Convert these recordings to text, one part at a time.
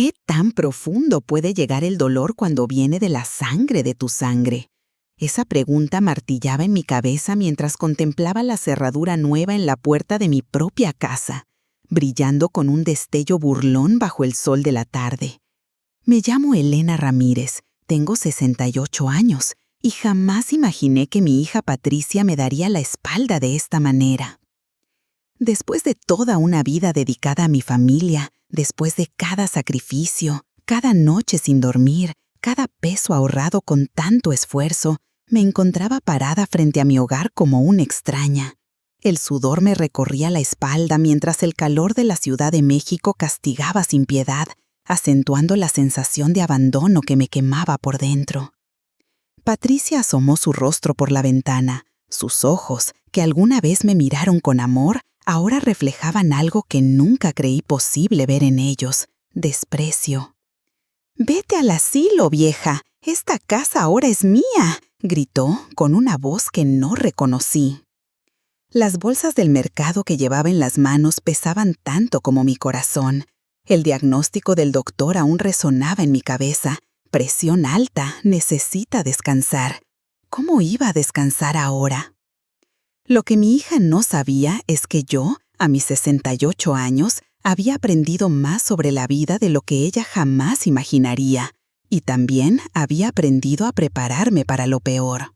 ¿Qué tan profundo puede llegar el dolor cuando viene de la sangre de tu sangre? Esa pregunta martillaba en mi cabeza mientras contemplaba la cerradura nueva en la puerta de mi propia casa, brillando con un destello burlón bajo el sol de la tarde. Me llamo Elena Ramírez, tengo 68 años y jamás imaginé que mi hija Patricia me daría la espalda de esta manera. Después de toda una vida dedicada a mi familia, después de cada sacrificio, cada noche sin dormir, cada peso ahorrado con tanto esfuerzo, me encontraba parada frente a mi hogar como una extraña. El sudor me recorría la espalda mientras el calor de la Ciudad de México castigaba sin piedad, acentuando la sensación de abandono que me quemaba por dentro. Patricia asomó su rostro por la ventana. Sus ojos, que alguna vez me miraron con amor, ahora reflejaban algo que nunca creí posible ver en ellos: desprecio. «Vete al asilo, vieja. Esta casa ahora es mía», gritó con una voz que no reconocí. Las bolsas del mercado que llevaba en las manos pesaban tanto como mi corazón. El diagnóstico del doctor aún resonaba en mi cabeza. Presión alta, necesita descansar. ¿Cómo iba a descansar ahora? Lo que mi hija no sabía es que yo, a mis 68 años, había aprendido más sobre la vida de lo que ella jamás imaginaría, y también había aprendido a prepararme para lo peor.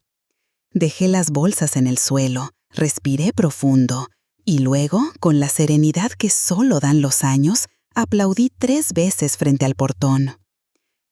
Dejé las bolsas en el suelo, respiré profundo, y luego, con la serenidad que solo dan los años, aplaudí 3 veces frente al portón.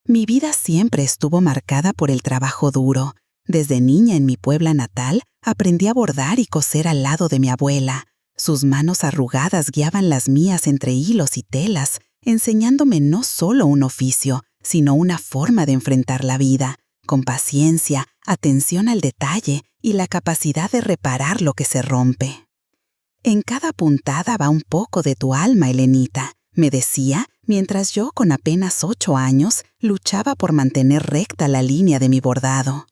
Mi vida siempre estuvo marcada por el trabajo duro. Desde niña en mi Puebla natal, aprendí a bordar y coser al lado de mi abuela. Sus manos arrugadas guiaban las mías entre hilos y telas, enseñándome no solo un oficio, sino una forma de enfrentar la vida, con paciencia, atención al detalle y la capacidad de reparar lo que se rompe. «En cada puntada va un poco de tu alma, Elenita», me decía, mientras yo, con apenas 8 años, luchaba por mantener recta la línea de mi bordado.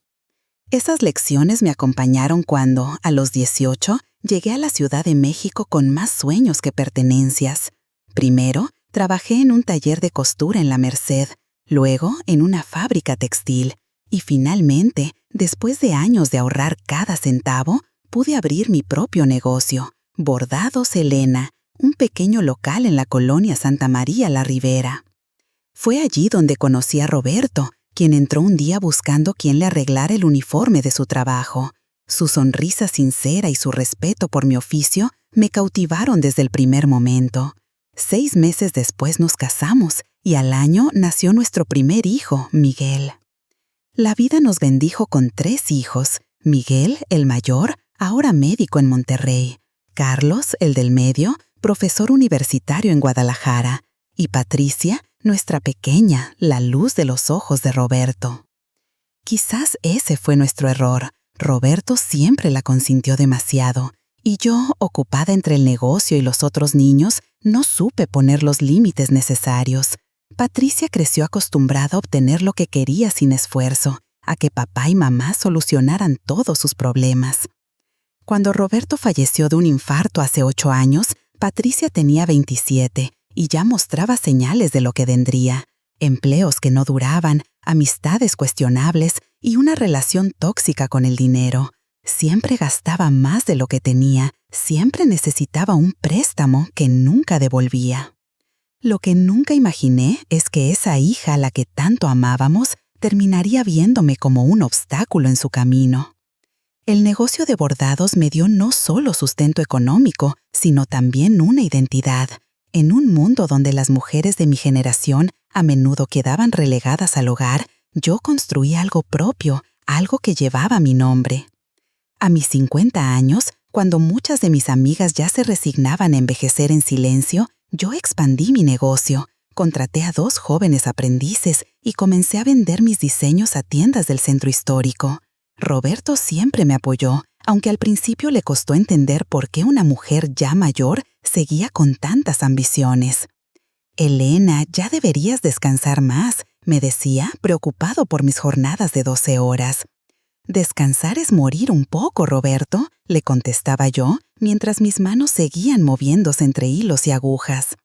Esas lecciones me acompañaron cuando, a los 18, llegué a la Ciudad de México con más sueños que pertenencias. Primero, trabajé en un taller de costura en La Merced, luego en una fábrica textil, y finalmente, después de años de ahorrar cada centavo, pude abrir mi propio negocio, Bordados Elena, un pequeño local en la colonia Santa María la Ribera. Fue allí donde conocí a Roberto, quien entró un día buscando quien le arreglara el uniforme de su trabajo. Su sonrisa sincera y su respeto por mi oficio me cautivaron desde el primer momento. 6 meses después nos casamos y al año nació nuestro primer hijo, Miguel. La vida nos bendijo con 3 hijos: Miguel, el mayor, ahora médico en Monterrey; Carlos, el del medio, profesor universitario en Guadalajara; y Patricia, nuestra pequeña, la luz de los ojos de Roberto. Quizás ese fue nuestro error. Roberto siempre la consintió demasiado, y yo, ocupada entre el negocio y los otros niños, no supe poner los límites necesarios. Patricia creció acostumbrada a obtener lo que quería sin esfuerzo, a que papá y mamá solucionaran todos sus problemas. Cuando Roberto falleció de un infarto hace 8 años, Patricia tenía 27 y ya mostraba señales de lo que vendría: empleos que no duraban, amistades cuestionables y una relación tóxica con el dinero. Siempre gastaba más de lo que tenía, siempre necesitaba un préstamo que nunca devolvía. Lo que nunca imaginé es que esa hija a la que tanto amábamos terminaría viéndome como un obstáculo en su camino. El negocio de bordados me dio no solo sustento económico, sino también una identidad. En un mundo donde las mujeres de mi generación a menudo quedaban relegadas al hogar, yo construí algo propio, algo que llevaba mi nombre. A mis 50 años, cuando muchas de mis amigas ya se resignaban a envejecer en silencio, yo expandí mi negocio, contraté a 2 jóvenes aprendices y comencé a vender mis diseños a tiendas del centro histórico. Roberto siempre me apoyó, aunque al principio le costó entender por qué una mujer ya mayor seguía con tantas ambiciones. «Elena, ya deberías descansar más», me decía, preocupado por mis jornadas de 12 horas. «Descansar es morir un poco, Roberto», le contestaba yo, mientras mis manos seguían moviéndose entre hilos y agujas.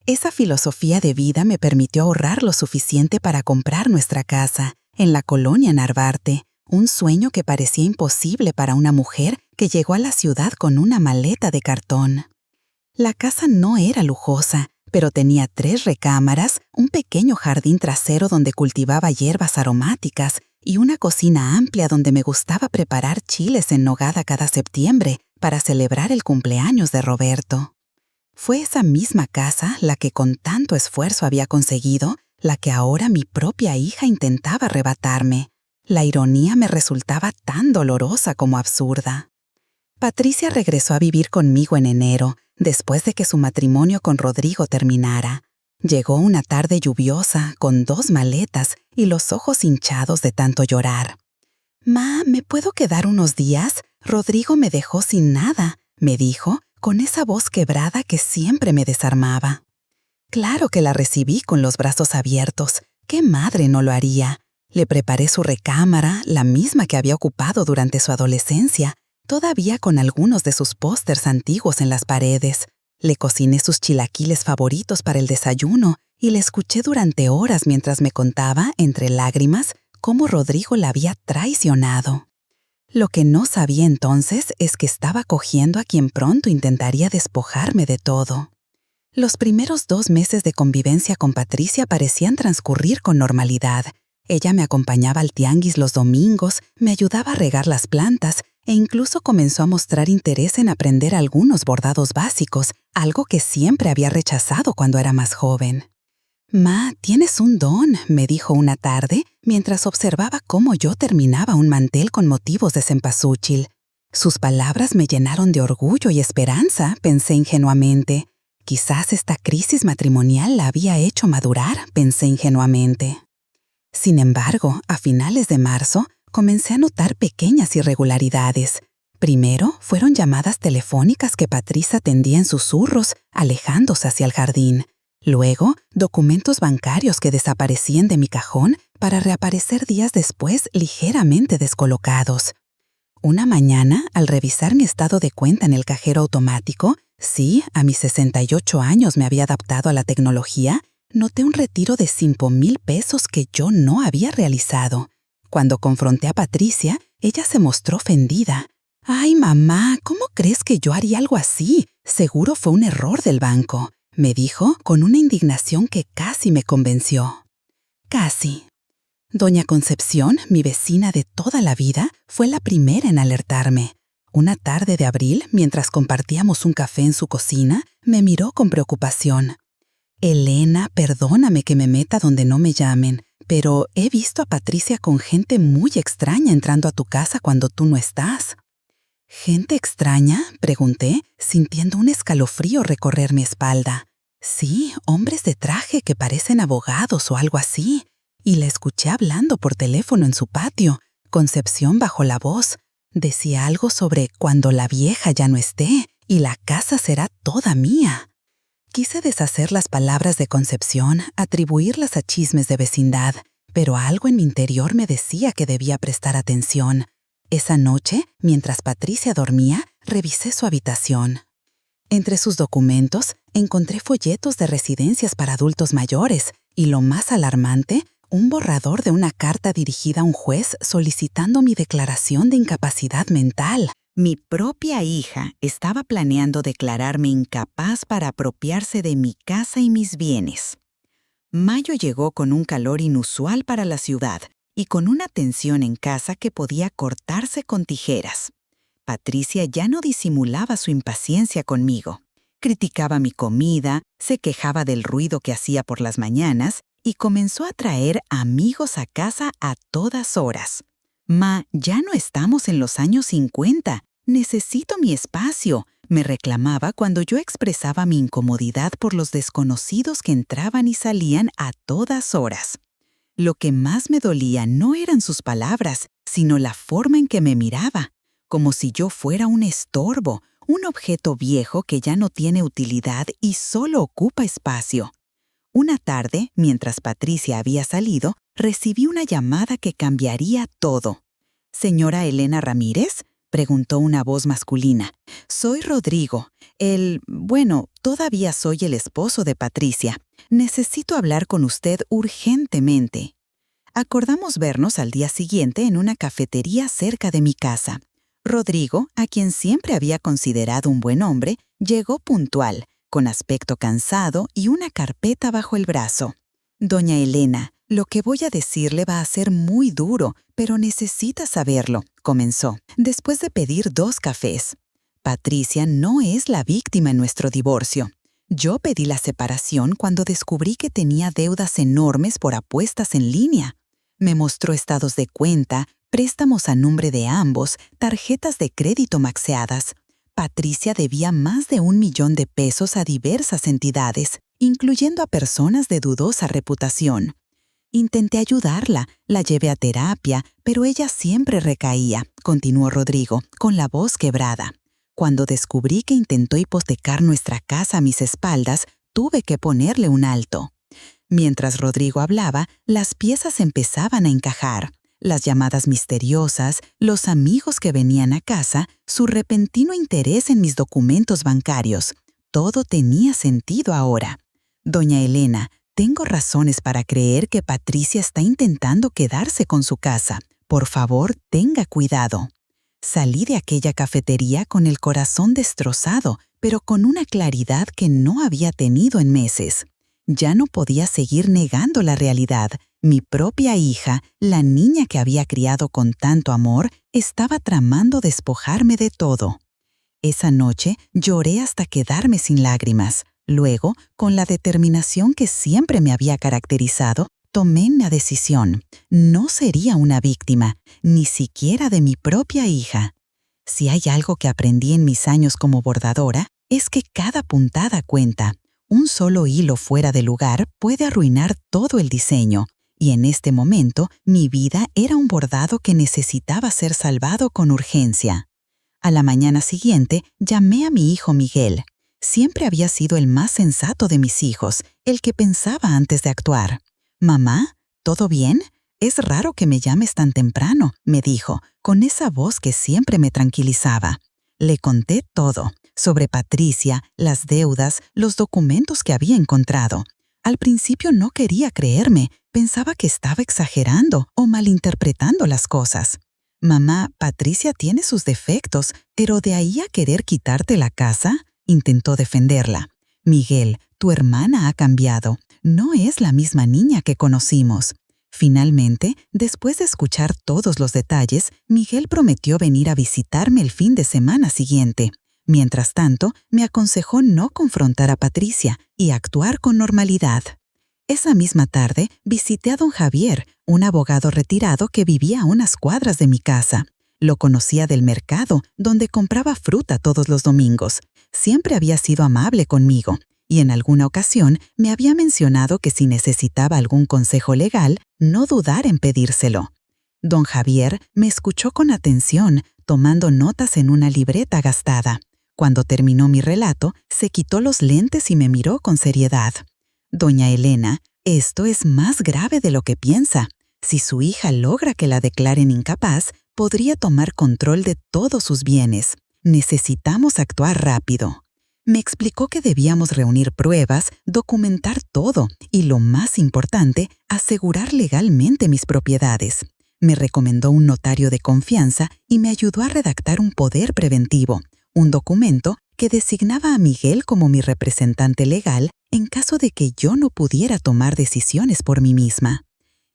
Esa filosofía de vida me permitió ahorrar lo suficiente para comprar nuestra casa, en la colonia Narvarte, un sueño que parecía imposible para una mujer que llegó a la ciudad con una maleta de cartón. La casa no era lujosa, pero tenía 3 recámaras, un pequeño jardín trasero donde cultivaba hierbas aromáticas y una cocina amplia donde me gustaba preparar chiles en nogada cada septiembre para celebrar el cumpleaños de Roberto. Fue esa misma casa la que con tanto esfuerzo había conseguido, la que ahora mi propia hija intentaba arrebatarme. La ironía me resultaba tan dolorosa como absurda. Patricia regresó a vivir conmigo en enero, después de que su matrimonio con Rodrigo terminara. Llegó una tarde lluviosa, con 2 maletas y los ojos hinchados de tanto llorar. «Ma, ¿me puedo quedar unos días? Rodrigo me dejó sin nada», me dijo, con esa voz quebrada que siempre me desarmaba. Claro que la recibí con los brazos abiertos. ¿Qué madre no lo haría? Le preparé su recámara, la misma que había ocupado durante su adolescencia, todavía con algunos de sus pósters antiguos en las paredes. Le cociné sus chilaquiles favoritos para el desayuno y le escuché durante horas mientras me contaba, entre lágrimas, cómo Rodrigo la había traicionado. Lo que no sabía entonces es que estaba cogiendo a quien pronto intentaría despojarme de todo. Los primeros 2 meses de convivencia con Patricia parecían transcurrir con normalidad. Ella me acompañaba al tianguis los domingos, me ayudaba a regar las plantas e incluso comenzó a mostrar interés en aprender algunos bordados básicos, algo que siempre había rechazado cuando era más joven. «Ma, tienes un don», me dijo una tarde, mientras observaba cómo yo terminaba un mantel con motivos de cempasúchil. Sus palabras me llenaron de orgullo y esperanza, pensé ingenuamente. Quizás esta crisis matrimonial la había hecho madurar, pensé ingenuamente. Sin embargo, a finales de marzo, comencé a notar pequeñas irregularidades. Primero, fueron llamadas telefónicas que Patricia atendía en susurros, alejándose hacia el jardín. Luego, documentos bancarios que desaparecían de mi cajón para reaparecer días después ligeramente descolocados. Una mañana, al revisar mi estado de cuenta en el cajero automático, sí, a mis 68 años me había adaptado a la tecnología, noté un retiro de 5,000 pesos que yo no había realizado. Cuando confronté a Patricia, ella se mostró ofendida. «Ay, mamá, ¿cómo crees que yo haría algo así? Seguro fue un error del banco», me dijo con una indignación que casi me convenció. Casi. Doña Concepción, mi vecina de toda la vida, fue la primera en alertarme. Una tarde de abril, mientras compartíamos un café en su cocina, me miró con preocupación. «Elena, perdóname que me meta donde no me llamen, pero he visto a Patricia con gente muy extraña entrando a tu casa cuando tú no estás». «¿Gente extraña?», pregunté, sintiendo un escalofrío recorrer mi espalda. «Sí, hombres de traje que parecen abogados o algo así». Y la escuché hablando por teléfono en su patio. Concepción bajó la voz. Decía algo sobre cuando la vieja ya no esté y la casa será toda mía. Quise deshacer las palabras de Concepción, atribuirlas a chismes de vecindad, pero algo en mi interior me decía que debía prestar atención. Esa noche, mientras Patricia dormía, revisé su habitación. Entre sus documentos, encontré folletos de residencias para adultos mayores y, lo más alarmante, un borrador de una carta dirigida a un juez solicitando mi declaración de incapacidad mental. Mi propia hija estaba planeando declararme incapaz para apropiarse de mi casa y mis bienes. Mayo llegó con un calor inusual para la ciudad y con una tensión en casa que podía cortarse con tijeras. Patricia ya no disimulaba su impaciencia conmigo. Criticaba mi comida, se quejaba del ruido que hacía por las mañanas y comenzó a traer amigos a casa a todas horas. «Ma, ya no estamos en los años 50. Necesito mi espacio», me reclamaba cuando yo expresaba mi incomodidad por los desconocidos que entraban y salían a todas horas. Lo que más me dolía no eran sus palabras, sino la forma en que me miraba, como si yo fuera un estorbo, un objeto viejo que ya no tiene utilidad y solo ocupa espacio. Una tarde, mientras Patricia había salido, recibí una llamada que cambiaría todo. «¿Señora Elena Ramírez?», preguntó una voz masculina. Soy Rodrigo. Todavía soy el esposo de Patricia. Necesito hablar con usted urgentemente. Acordamos vernos al día siguiente en una cafetería cerca de mi casa. Rodrigo, a quien siempre había considerado un buen hombre, llegó puntual, con aspecto cansado y una carpeta bajo el brazo. Doña Elena, lo que voy a decirle va a ser muy duro, pero necesita saberlo, comenzó, después de pedir 2 cafés. Patricia no es la víctima en nuestro divorcio. Yo pedí la separación cuando descubrí que tenía deudas enormes por apuestas en línea. Me mostró estados de cuenta, préstamos a nombre de ambos, tarjetas de crédito maxeadas. Patricia debía más de 1 millón de pesos a diversas entidades, incluyendo a personas de dudosa reputación. Intenté ayudarla, la llevé a terapia, pero ella siempre recaía, continuó Rodrigo, con la voz quebrada. Cuando descubrí que intentó hipotecar nuestra casa a mis espaldas, tuve que ponerle un alto. Mientras Rodrigo hablaba, las piezas empezaban a encajar. Las llamadas misteriosas, los amigos que venían a casa, su repentino interés en mis documentos bancarios. Todo tenía sentido ahora. Doña Elena, tengo razones para creer que Patricia está intentando quedarse con su casa. Por favor, tenga cuidado. Salí de aquella cafetería con el corazón destrozado, pero con una claridad que no había tenido en meses. Ya no podía seguir negando la realidad. Mi propia hija, la niña que había criado con tanto amor, estaba tramando despojarme de todo. Esa noche lloré hasta quedarme sin lágrimas. Luego, con la determinación que siempre me había caracterizado, tomé una decisión. No sería una víctima, ni siquiera de mi propia hija. Si hay algo que aprendí en mis años como bordadora, es que cada puntada cuenta. Un solo hilo fuera de lugar puede arruinar todo el diseño. Y en este momento, mi vida era un bordado que necesitaba ser salvado con urgencia. A la mañana siguiente, llamé a mi hijo Miguel. Siempre había sido el más sensato de mis hijos, el que pensaba antes de actuar. «Mamá, ¿todo bien? Es raro que me llames tan temprano», me dijo, con esa voz que siempre me tranquilizaba. Le conté todo, sobre Patricia, las deudas, los documentos que había encontrado. Al principio no quería creerme, pensaba que estaba exagerando o malinterpretando las cosas. «Mamá, Patricia tiene sus defectos, pero de ahí a querer quitarte la casa», intentó defenderla. «Miguel, tu hermana ha cambiado. No es la misma niña que conocimos». Finalmente, después de escuchar todos los detalles, Miguel prometió venir a visitarme el fin de semana siguiente. Mientras tanto, me aconsejó no confrontar a Patricia y actuar con normalidad. Esa misma tarde, visité a don Javier, un abogado retirado que vivía a unas cuadras de mi casa. Lo conocía del mercado, donde compraba fruta todos los domingos. Siempre había sido amable conmigo, y en alguna ocasión me había mencionado que si necesitaba algún consejo legal, no dudar en pedírselo. Don Javier me escuchó con atención, tomando notas en una libreta gastada. Cuando terminó mi relato, se quitó los lentes y me miró con seriedad. «Doña Elena, esto es más grave de lo que piensa. Si su hija logra que la declaren incapaz, podría tomar control de todos sus bienes. Necesitamos actuar rápido». Me explicó que debíamos reunir pruebas, documentar todo y, lo más importante, asegurar legalmente mis propiedades. Me recomendó un notario de confianza y me ayudó a redactar un poder preventivo, un documento que designaba a Miguel como mi representante legal en caso de que yo no pudiera tomar decisiones por mí misma.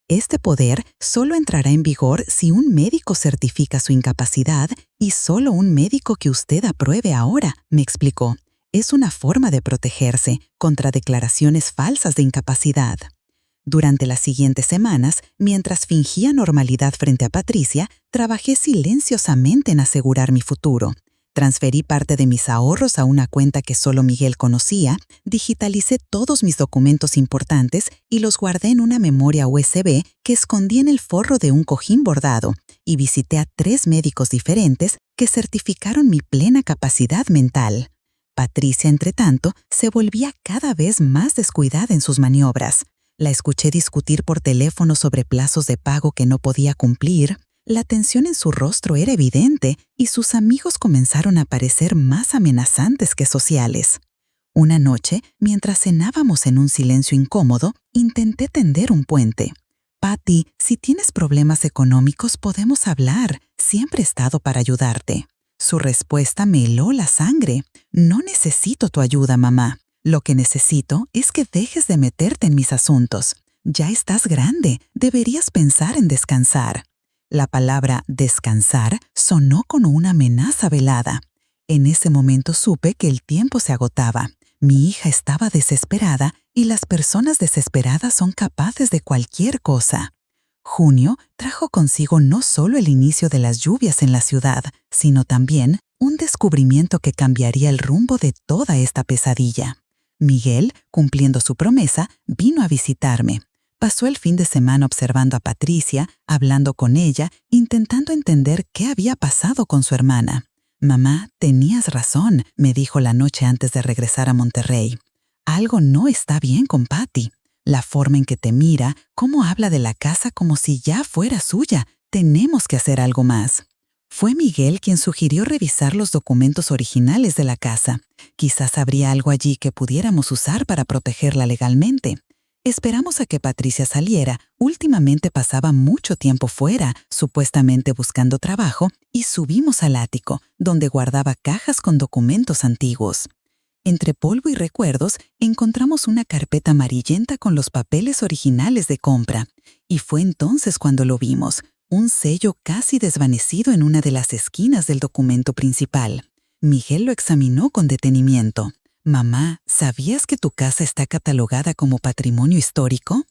Este poder solo entrará en vigor si un médico certifica su incapacidad y solo un médico que usted apruebe ahora, me explicó. Es una forma de protegerse contra declaraciones falsas de incapacidad. Durante las siguientes semanas, mientras fingía normalidad frente a Patricia, trabajé silenciosamente en asegurar mi futuro. Transferí parte de mis ahorros a una cuenta que solo Miguel conocía, digitalicé todos mis documentos importantes y los guardé en una memoria USB que escondí en el forro de un cojín bordado, y visité a 3 médicos diferentes que certificaron mi plena capacidad mental. Patricia, entretanto, se volvía cada vez más descuidada en sus maniobras. La escuché discutir por teléfono sobre plazos de pago que no podía cumplir. La tensión en su rostro era evidente y sus amigos comenzaron a parecer más amenazantes que sociales. Una noche, mientras cenábamos en un silencio incómodo, intenté tender un puente. Patty, si tienes problemas económicos podemos hablar. Siempre he estado para ayudarte. Su respuesta me heló la sangre. No necesito tu ayuda, mamá. Lo que necesito es que dejes de meterte en mis asuntos. Ya estás grande, deberías pensar en descansar. La palabra descansar sonó como una amenaza velada. En ese momento supe que el tiempo se agotaba. Mi hija estaba desesperada y las personas desesperadas son capaces de cualquier cosa. Junio trajo consigo no solo el inicio de las lluvias en la ciudad, sino también un descubrimiento que cambiaría el rumbo de toda esta pesadilla. Miguel, cumpliendo su promesa, vino a visitarme. Pasó el fin de semana observando a Patricia, hablando con ella, intentando entender qué había pasado con su hermana. «Mamá, tenías razón», me dijo la noche antes de regresar a Monterrey. «Algo no está bien con Patty. La forma en que te mira, cómo habla de la casa como si ya fuera suya. Tenemos que hacer algo más». Fue Miguel quien sugirió revisar los documentos originales de la casa. Quizás habría algo allí que pudiéramos usar para protegerla legalmente. Esperamos a que Patricia saliera. Últimamente pasaba mucho tiempo fuera, supuestamente buscando trabajo, y subimos al ático, donde guardaba cajas con documentos antiguos. Entre polvo y recuerdos, encontramos una carpeta amarillenta con los papeles originales de compra. Y fue entonces cuando lo vimos, un sello casi desvanecido en una de las esquinas del documento principal. Miguel lo examinó con detenimiento. «Mamá, ¿sabías que tu casa está catalogada como patrimonio histórico?»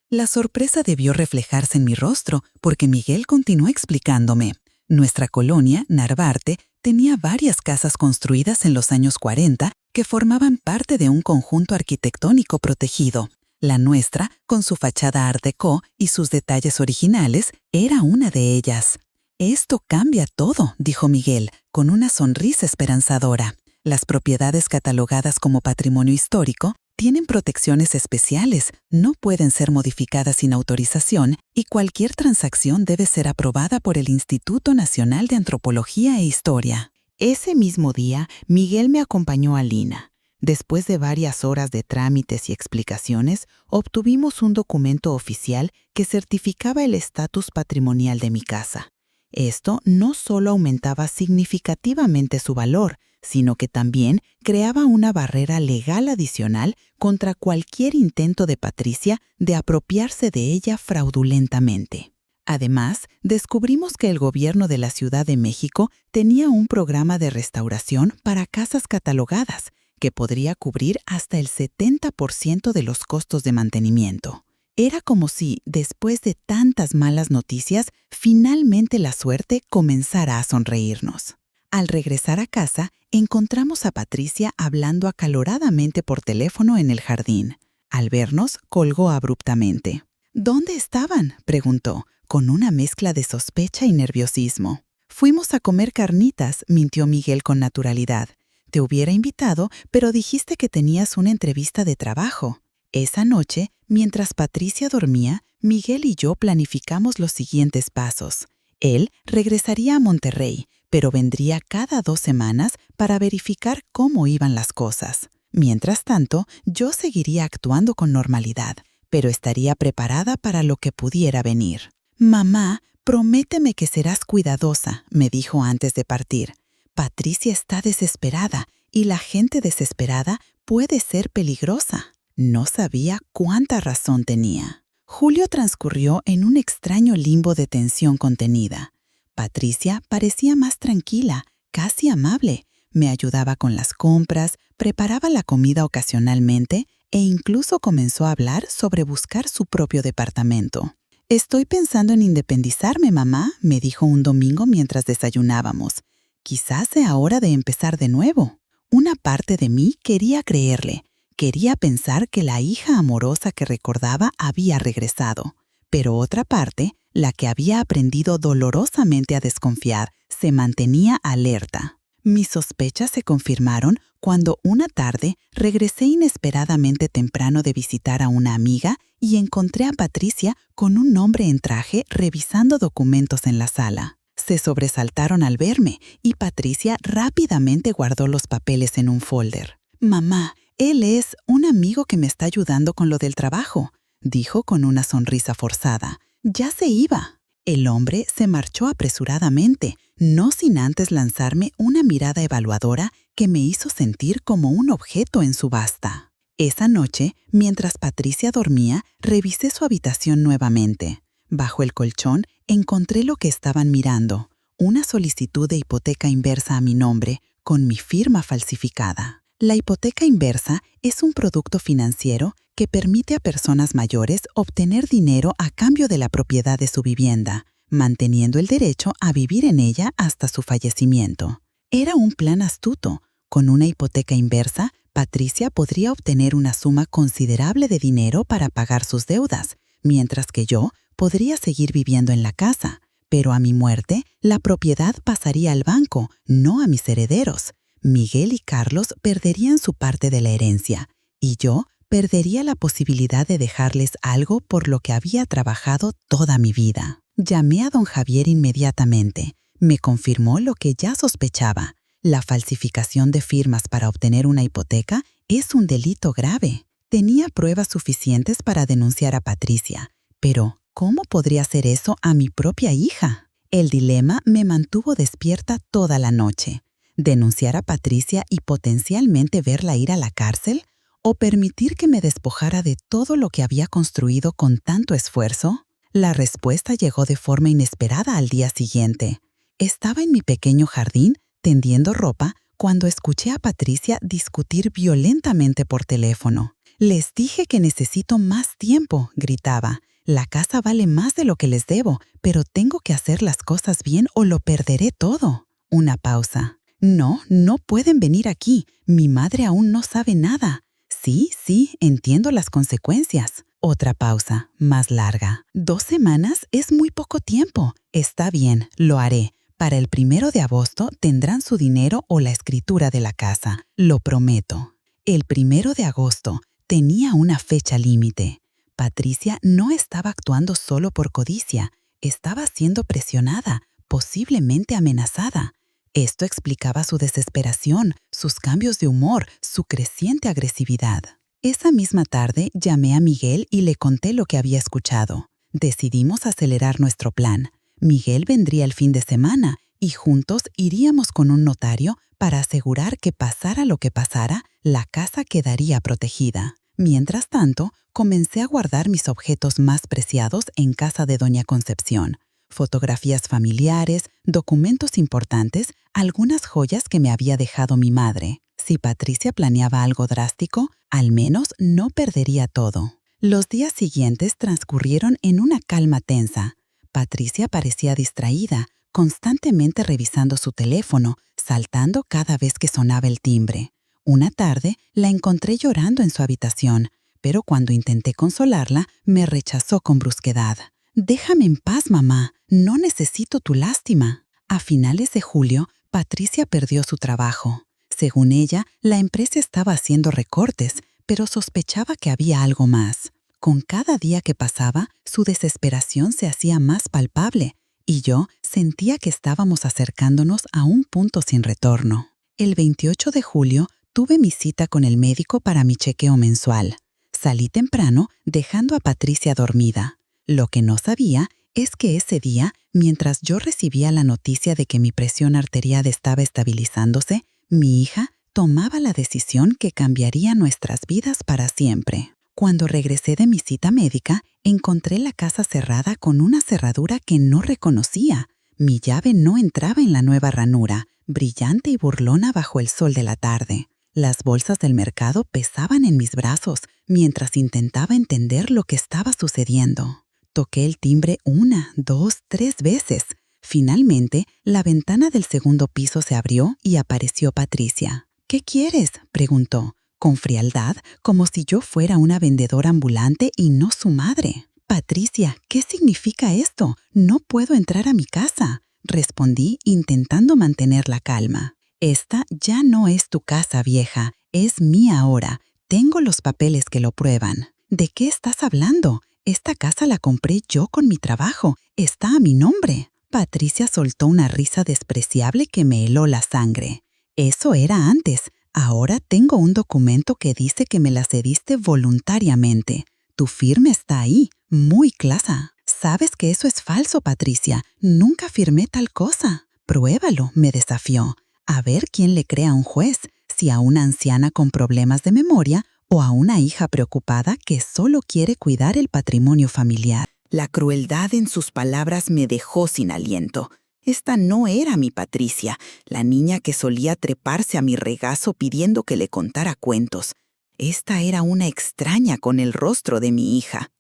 La sorpresa debió reflejarse en mi rostro, porque Miguel continuó explicándome. Nuestra colonia, Narvarte, tenía varias casas construidas en los años 40 que formaban parte de un conjunto arquitectónico protegido. La nuestra, con su fachada Art Deco y sus detalles originales, era una de ellas. «Esto cambia todo», dijo Miguel, con una sonrisa esperanzadora. Las propiedades catalogadas como patrimonio histórico tienen protecciones especiales, no pueden ser modificadas sin autorización y cualquier transacción debe ser aprobada por el Instituto Nacional de Antropología e Historia. Ese mismo día, Miguel me acompañó a Lina. Después de varias horas de trámites y explicaciones, obtuvimos un documento oficial que certificaba el estatus patrimonial de mi casa. Esto no solo aumentaba significativamente su valor, sino que también creaba una barrera legal adicional contra cualquier intento de Patricia de apropiarse de ella fraudulentamente. Además, descubrimos que el gobierno de la Ciudad de México tenía un programa de restauración para casas catalogadas que podría cubrir hasta el 70% de los costos de mantenimiento. Era como si, después de tantas malas noticias, finalmente la suerte comenzara a sonreírnos. Al regresar a casa, encontramos a Patricia hablando acaloradamente por teléfono en el jardín. Al vernos, colgó abruptamente. «¿Dónde estaban?», preguntó, con una mezcla de sospecha y nerviosismo. «Fuimos a comer carnitas», mintió Miguel con naturalidad. «Te hubiera invitado, pero dijiste que tenías una entrevista de trabajo». Esa noche, mientras Patricia dormía, Miguel y yo planificamos los siguientes pasos. Él regresaría a Monterrey, pero vendría cada 2 semanas para verificar cómo iban las cosas. Mientras tanto, yo seguiría actuando con normalidad, pero estaría preparada para lo que pudiera venir. «Mamá, prométeme que serás cuidadosa», me dijo antes de partir. «Patricia está desesperada y la gente desesperada puede ser peligrosa». No sabía cuánta razón tenía. Julio transcurrió en un extraño limbo de tensión contenida. Patricia parecía más tranquila, casi amable. Me ayudaba con las compras, preparaba la comida ocasionalmente e incluso comenzó a hablar sobre buscar su propio departamento. «Estoy pensando en independizarme, mamá», me dijo un domingo mientras desayunábamos. «Quizás sea hora de empezar de nuevo». Una parte de mí quería creerle. Quería pensar que la hija amorosa que recordaba había regresado, pero otra parte, la que había aprendido dolorosamente a desconfiar, se mantenía alerta. Mis sospechas se confirmaron cuando una tarde regresé inesperadamente temprano de visitar a una amiga y encontré a Patricia con un hombre en traje revisando documentos en la sala. Se sobresaltaron al verme y Patricia rápidamente guardó los papeles en un folder. «Mamá, él es un amigo que me está ayudando con lo del trabajo», dijo con una sonrisa forzada. «Ya se iba». El hombre se marchó apresuradamente, no sin antes lanzarme una mirada evaluadora que me hizo sentir como un objeto en subasta. Esa noche, mientras Patricia dormía, revisé su habitación nuevamente. Bajo el colchón encontré lo que estaban mirando, una solicitud de hipoteca inversa a mi nombre, con mi firma falsificada. La hipoteca inversa es un producto financiero que permite a personas mayores obtener dinero a cambio de la propiedad de su vivienda, manteniendo el derecho a vivir en ella hasta su fallecimiento. Era un plan astuto. Con una hipoteca inversa, Patricia podría obtener una suma considerable de dinero para pagar sus deudas, mientras que yo podría seguir viviendo en la casa. Pero a mi muerte, la propiedad pasaría al banco, no a mis herederos. Miguel y Carlos perderían su parte de la herencia, y yo perdería la posibilidad de dejarles algo por lo que había trabajado toda mi vida. Llamé a don Javier inmediatamente. Me confirmó lo que ya sospechaba. La falsificación de firmas para obtener una hipoteca es un delito grave. Tenía pruebas suficientes para denunciar a Patricia, pero ¿cómo podría hacer eso a mi propia hija? El dilema me mantuvo despierta toda la noche. ¿Denunciar a Patricia y potencialmente verla ir a la cárcel? ¿O permitir que me despojara de todo lo que había construido con tanto esfuerzo? La respuesta llegó de forma inesperada al día siguiente. Estaba en mi pequeño jardín tendiendo ropa cuando escuché a Patricia discutir violentamente por teléfono. «Les dije que necesito más tiempo», gritaba. «La casa vale más de lo que les debo, pero tengo que hacer las cosas bien o lo perderé todo». Una pausa. «No, no pueden venir aquí. Mi madre aún no sabe nada». Sí, entiendo las consecuencias». Otra pausa, más larga. «2 semanas es muy poco tiempo». «Está bien, lo haré. Para el 1 de agosto tendrán su dinero o la escritura de la casa. Lo prometo». El 1 de agosto tenía una fecha límite. Patricia no estaba actuando solo por codicia. Estaba siendo presionada, posiblemente amenazada. Esto explicaba su desesperación, sus cambios de humor, su creciente agresividad. Esa misma tarde llamé a Miguel y le conté lo que había escuchado. Decidimos acelerar nuestro plan. Miguel vendría el fin de semana y juntos iríamos con un notario para asegurar que pasara lo que pasara, la casa quedaría protegida. Mientras tanto, comencé a guardar mis objetos más preciados en casa de doña Concepción. Fotografías familiares, documentos importantes, algunas joyas que me había dejado mi madre. Si Patricia planeaba algo drástico, al menos no perdería todo. Los días siguientes transcurrieron en una calma tensa. Patricia parecía distraída, constantemente revisando su teléfono, saltando cada vez que sonaba el timbre. Una tarde la encontré llorando en su habitación, pero cuando intenté consolarla, me rechazó con brusquedad. «Déjame en paz, mamá. No necesito tu lástima». A finales de julio, Patricia perdió su trabajo. Según ella, la empresa estaba haciendo recortes, pero sospechaba que había algo más. Con cada día que pasaba, su desesperación se hacía más palpable, y yo sentía que estábamos acercándonos a un punto sin retorno. El 28 de julio tuve mi cita con el médico para mi chequeo mensual. Salí temprano, dejando a Patricia dormida. Lo que no sabía es que ese día, mientras yo recibía la noticia de que mi presión arterial estaba estabilizándose, mi hija tomaba la decisión que cambiaría nuestras vidas para siempre. Cuando regresé de mi cita médica, encontré la casa cerrada con una cerradura que no reconocía. Mi llave no entraba en la nueva ranura, brillante y burlona bajo el sol de la tarde. Las bolsas del mercado pesaban en mis brazos mientras intentaba entender lo que estaba sucediendo. Toqué el timbre 1, 2, 3 veces. Finalmente, la ventana del segundo piso se abrió y apareció Patricia. «¿Qué quieres?», preguntó, con frialdad, como si yo fuera una vendedora ambulante y no su madre. «Patricia, ¿qué significa esto? No puedo entrar a mi casa», respondí intentando mantener la calma. Esta ya no es tu casa, vieja. Es mía ahora. Tengo los papeles que lo prueban. ¿De qué estás hablando? Esta casa la compré yo con mi trabajo. Está a mi nombre. Patricia soltó una risa despreciable que me heló la sangre. Eso era antes. Ahora tengo un documento que dice que me la cediste voluntariamente. Tu firma está ahí, muy clara. Sabes que eso es falso, Patricia. Nunca firmé tal cosa. Pruébalo, me desafió. A ver quién le cree a un juez, si a una anciana con problemas de memoria o a una hija preocupada que solo quiere cuidar el patrimonio familiar. La crueldad en sus palabras me dejó sin aliento. Esta no era mi Patricia, la niña que solía treparse a mi regazo pidiendo que le contara cuentos. Esta era una extraña con el rostro de mi hija.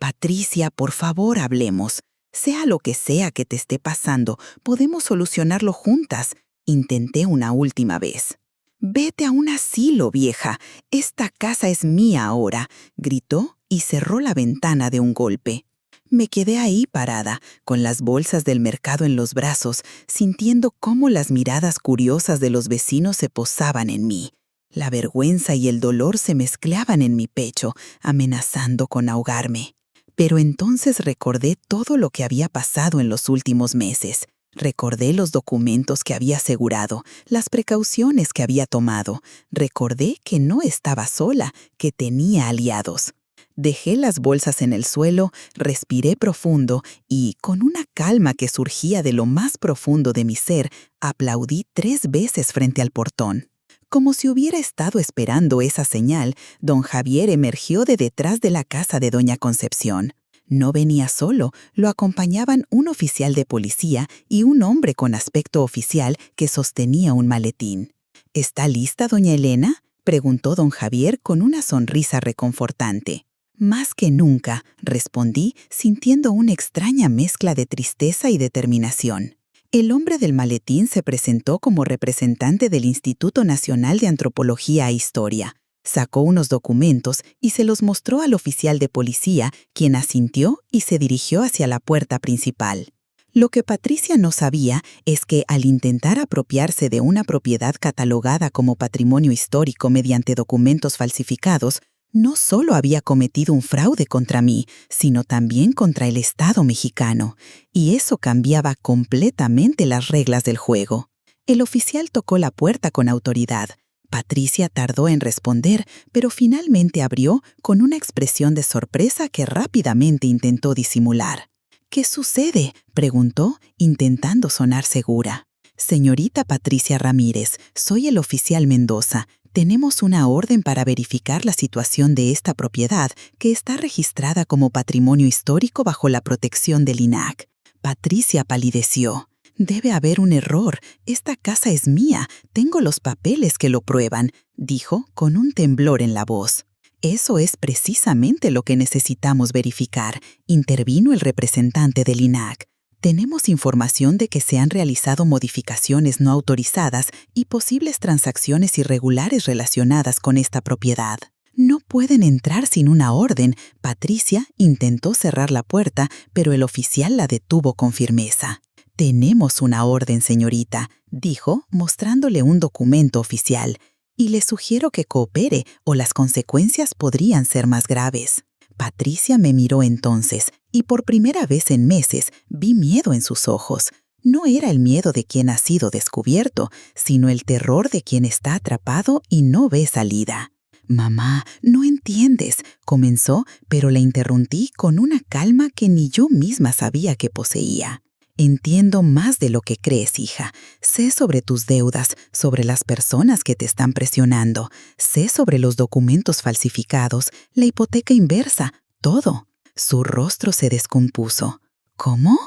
Patricia, por favor, hablemos. Sea lo que sea que te esté pasando, podemos solucionarlo juntas. Intenté una última vez. «Vete a un asilo, vieja. Esta casa es mía ahora», gritó y cerró la ventana de un golpe. Me quedé ahí parada, con las bolsas del mercado en los brazos, sintiendo cómo las miradas curiosas de los vecinos se posaban en mí. La vergüenza y el dolor se mezclaban en mi pecho, amenazando con ahogarme. Pero entonces recordé todo lo que había pasado en los últimos meses. Recordé los documentos que había asegurado, las precauciones que había tomado. Recordé que no estaba sola, que tenía aliados. Dejé las bolsas en el suelo, respiré profundo y, con una calma que surgía de lo más profundo de mi ser, aplaudí 3 veces frente al portón. Como si hubiera estado esperando esa señal, don Javier emergió de detrás de la casa de doña Concepción. No venía solo, lo acompañaban un oficial de policía y un hombre con aspecto oficial que sostenía un maletín. «¿Está lista, doña Elena?», preguntó don Javier con una sonrisa reconfortante. «Más que nunca», respondí, sintiendo una extraña mezcla de tristeza y determinación. El hombre del maletín se presentó como representante del Instituto Nacional de Antropología e Historia. Sacó unos documentos y se los mostró al oficial de policía, quien asintió y se dirigió hacia la puerta principal. Lo que Patricia no sabía es que, al intentar apropiarse de una propiedad catalogada como patrimonio histórico mediante documentos falsificados, no solo había cometido un fraude contra mí, sino también contra el Estado mexicano, y eso cambiaba completamente las reglas del juego. El oficial tocó la puerta con autoridad. Patricia tardó en responder, pero finalmente abrió con una expresión de sorpresa que rápidamente intentó disimular. «¿Qué sucede?», preguntó, intentando sonar segura. «Señorita Patricia Ramírez, soy el oficial Mendoza. Tenemos una orden para verificar la situación de esta propiedad que está registrada como patrimonio histórico bajo la protección del INAH». Patricia palideció. «Debe haber un error. Esta casa es mía. Tengo los papeles que lo prueban», dijo con un temblor en la voz. «Eso es precisamente lo que necesitamos verificar», intervino el representante del INAH. «Tenemos información de que se han realizado modificaciones no autorizadas y posibles transacciones irregulares relacionadas con esta propiedad». «No pueden entrar sin una orden». Patricia intentó cerrar la puerta, pero el oficial la detuvo con firmeza. «Tenemos una orden, señorita», dijo, mostrándole un documento oficial, «y le sugiero que coopere o las consecuencias podrían ser más graves». Patricia me miró entonces, y por primera vez en meses vi miedo en sus ojos. No era el miedo de quien ha sido descubierto, sino el terror de quien está atrapado y no ve salida. «Mamá, no entiendes», comenzó, pero la interrumpí con una calma que ni yo misma sabía que poseía. «Entiendo más de lo que crees, hija. Sé sobre tus deudas, sobre las personas que te están presionando. Sé sobre los documentos falsificados, la hipoteca inversa, todo». Su rostro se descompuso. «¿Cómo?».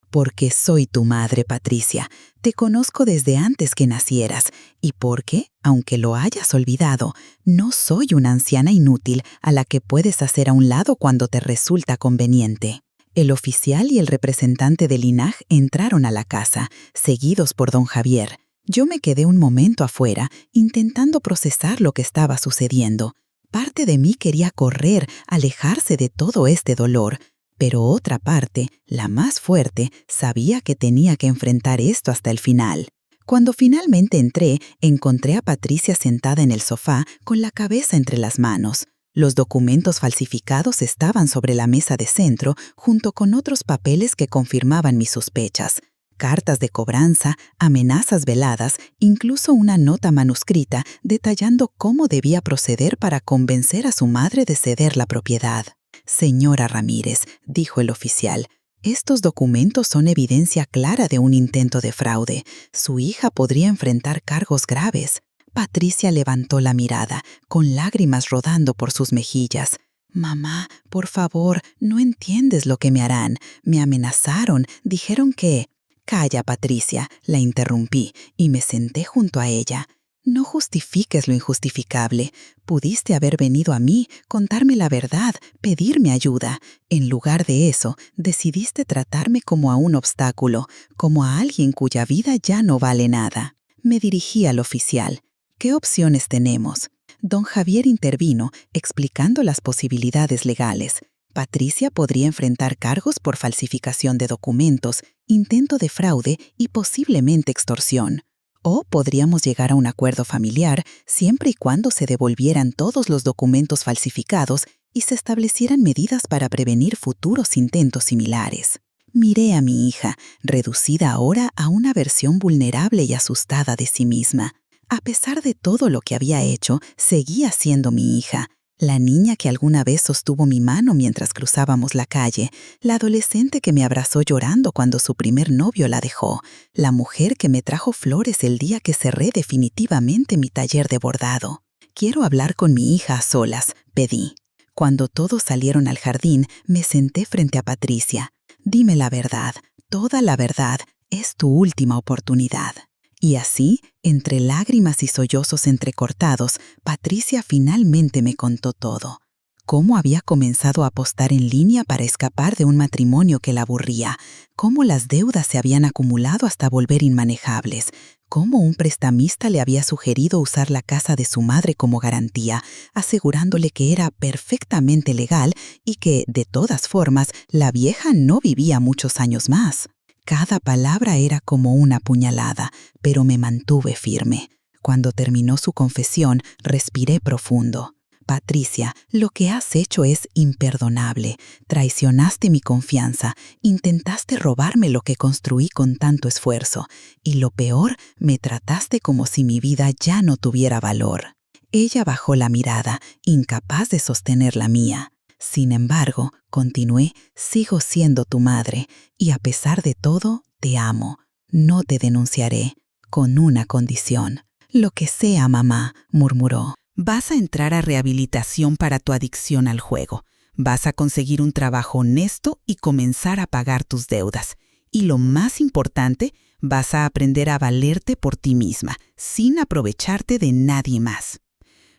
«Porque soy tu madre, Patricia. Te conozco desde antes que nacieras. Y porque, aunque lo hayas olvidado, no soy una anciana inútil a la que puedes hacer a un lado cuando te resulta conveniente». El oficial y el representante del INAH entraron a la casa, seguidos por don Javier. Yo me quedé un momento afuera, intentando procesar lo que estaba sucediendo. Parte de mí quería correr, alejarse de todo este dolor, pero otra parte, la más fuerte, sabía que tenía que enfrentar esto hasta el final. Cuando finalmente entré, encontré a Patricia sentada en el sofá con la cabeza entre las manos. Los documentos falsificados estaban sobre la mesa de centro junto con otros papeles que confirmaban mis sospechas. Cartas de cobranza, amenazas veladas, incluso una nota manuscrita detallando cómo debía proceder para convencer a su madre de ceder la propiedad. «Señora Ramírez», dijo el oficial, «estos documentos son evidencia clara de un intento de fraude. Su hija podría enfrentar cargos graves». Patricia levantó la mirada, con lágrimas rodando por sus mejillas. «Mamá, por favor, no entiendes lo que me harán. Me amenazaron, dijeron que...» «Calla, Patricia», la interrumpí y me senté junto a ella. «No justifiques lo injustificable. Pudiste haber venido a mí, contarme la verdad, pedirme ayuda. En lugar de eso, decidiste tratarme como a un obstáculo, como a alguien cuya vida ya no vale nada». Me dirigí al oficial. «¿Qué opciones tenemos?» Don Javier intervino, explicando las posibilidades legales. Patricia podría enfrentar cargos por falsificación de documentos, intento de fraude y posiblemente extorsión. O podríamos llegar a un acuerdo familiar siempre y cuando se devolvieran todos los documentos falsificados y se establecieran medidas para prevenir futuros intentos similares. Miré a mi hija, reducida ahora a una versión vulnerable y asustada de sí misma. A pesar de todo lo que había hecho, seguía siendo mi hija. La niña que alguna vez sostuvo mi mano mientras cruzábamos la calle, la adolescente que me abrazó llorando cuando su primer novio la dejó, la mujer que me trajo flores el día que cerré definitivamente mi taller de bordado. «Quiero hablar con mi hija a solas», pedí. Cuando todos salieron al jardín, me senté frente a Patricia. «Dime la verdad, toda la verdad, es tu última oportunidad». Y así, entre lágrimas y sollozos entrecortados, Patricia finalmente me contó todo. Cómo había comenzado a apostar en línea para escapar de un matrimonio que la aburría, cómo las deudas se habían acumulado hasta volver inmanejables, cómo un prestamista le había sugerido usar la casa de su madre como garantía, asegurándole que era perfectamente legal y que, de todas formas, la vieja no vivía muchos años más. Cada palabra era como una puñalada, pero me mantuve firme. Cuando terminó su confesión, respiré profundo. «Patricia, lo que has hecho es imperdonable. Traicionaste mi confianza, intentaste robarme lo que construí con tanto esfuerzo, y lo peor, me trataste como si mi vida ya no tuviera valor». Ella bajó la mirada, incapaz de sostener la mía. «Sin embargo», continué, «sigo siendo tu madre, y a pesar de todo, te amo. No te denunciaré, con una condición». «Lo que sea, mamá», murmuró. «Vas a entrar a rehabilitación para tu adicción al juego. Vas a conseguir un trabajo honesto y comenzar a pagar tus deudas. Y lo más importante, vas a aprender a valerte por ti misma, sin aprovecharte de nadie más».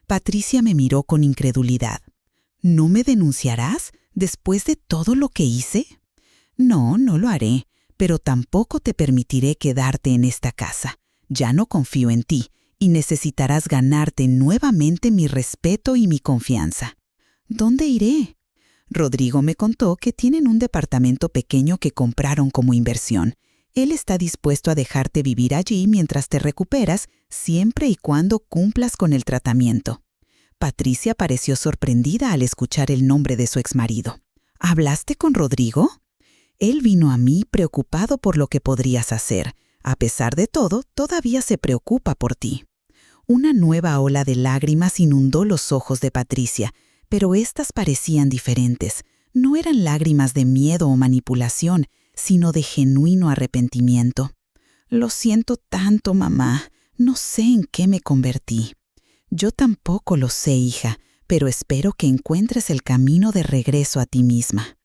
Patricia me miró con incredulidad. «¿No me denunciarás después de todo lo que hice?» «No, no lo haré, pero tampoco te permitiré quedarte en esta casa. Ya no confío en ti y necesitarás ganarte nuevamente mi respeto y mi confianza». «¿Dónde iré?» «Rodrigo me contó que tienen un departamento pequeño que compraron como inversión. Él está dispuesto a dejarte vivir allí mientras te recuperas, siempre y cuando cumplas con el tratamiento». Patricia pareció sorprendida al escuchar el nombre de su exmarido. «¿Hablaste con Rodrigo?» «Él vino a mí preocupado por lo que podrías hacer. A pesar de todo, todavía se preocupa por ti». Una nueva ola de lágrimas inundó los ojos de Patricia, pero éstas parecían diferentes. No eran lágrimas de miedo o manipulación, sino de genuino arrepentimiento. «Lo siento tanto, mamá. No sé en qué me convertí». «Yo tampoco lo sé, hija, pero espero que encuentres el camino de regreso a ti misma».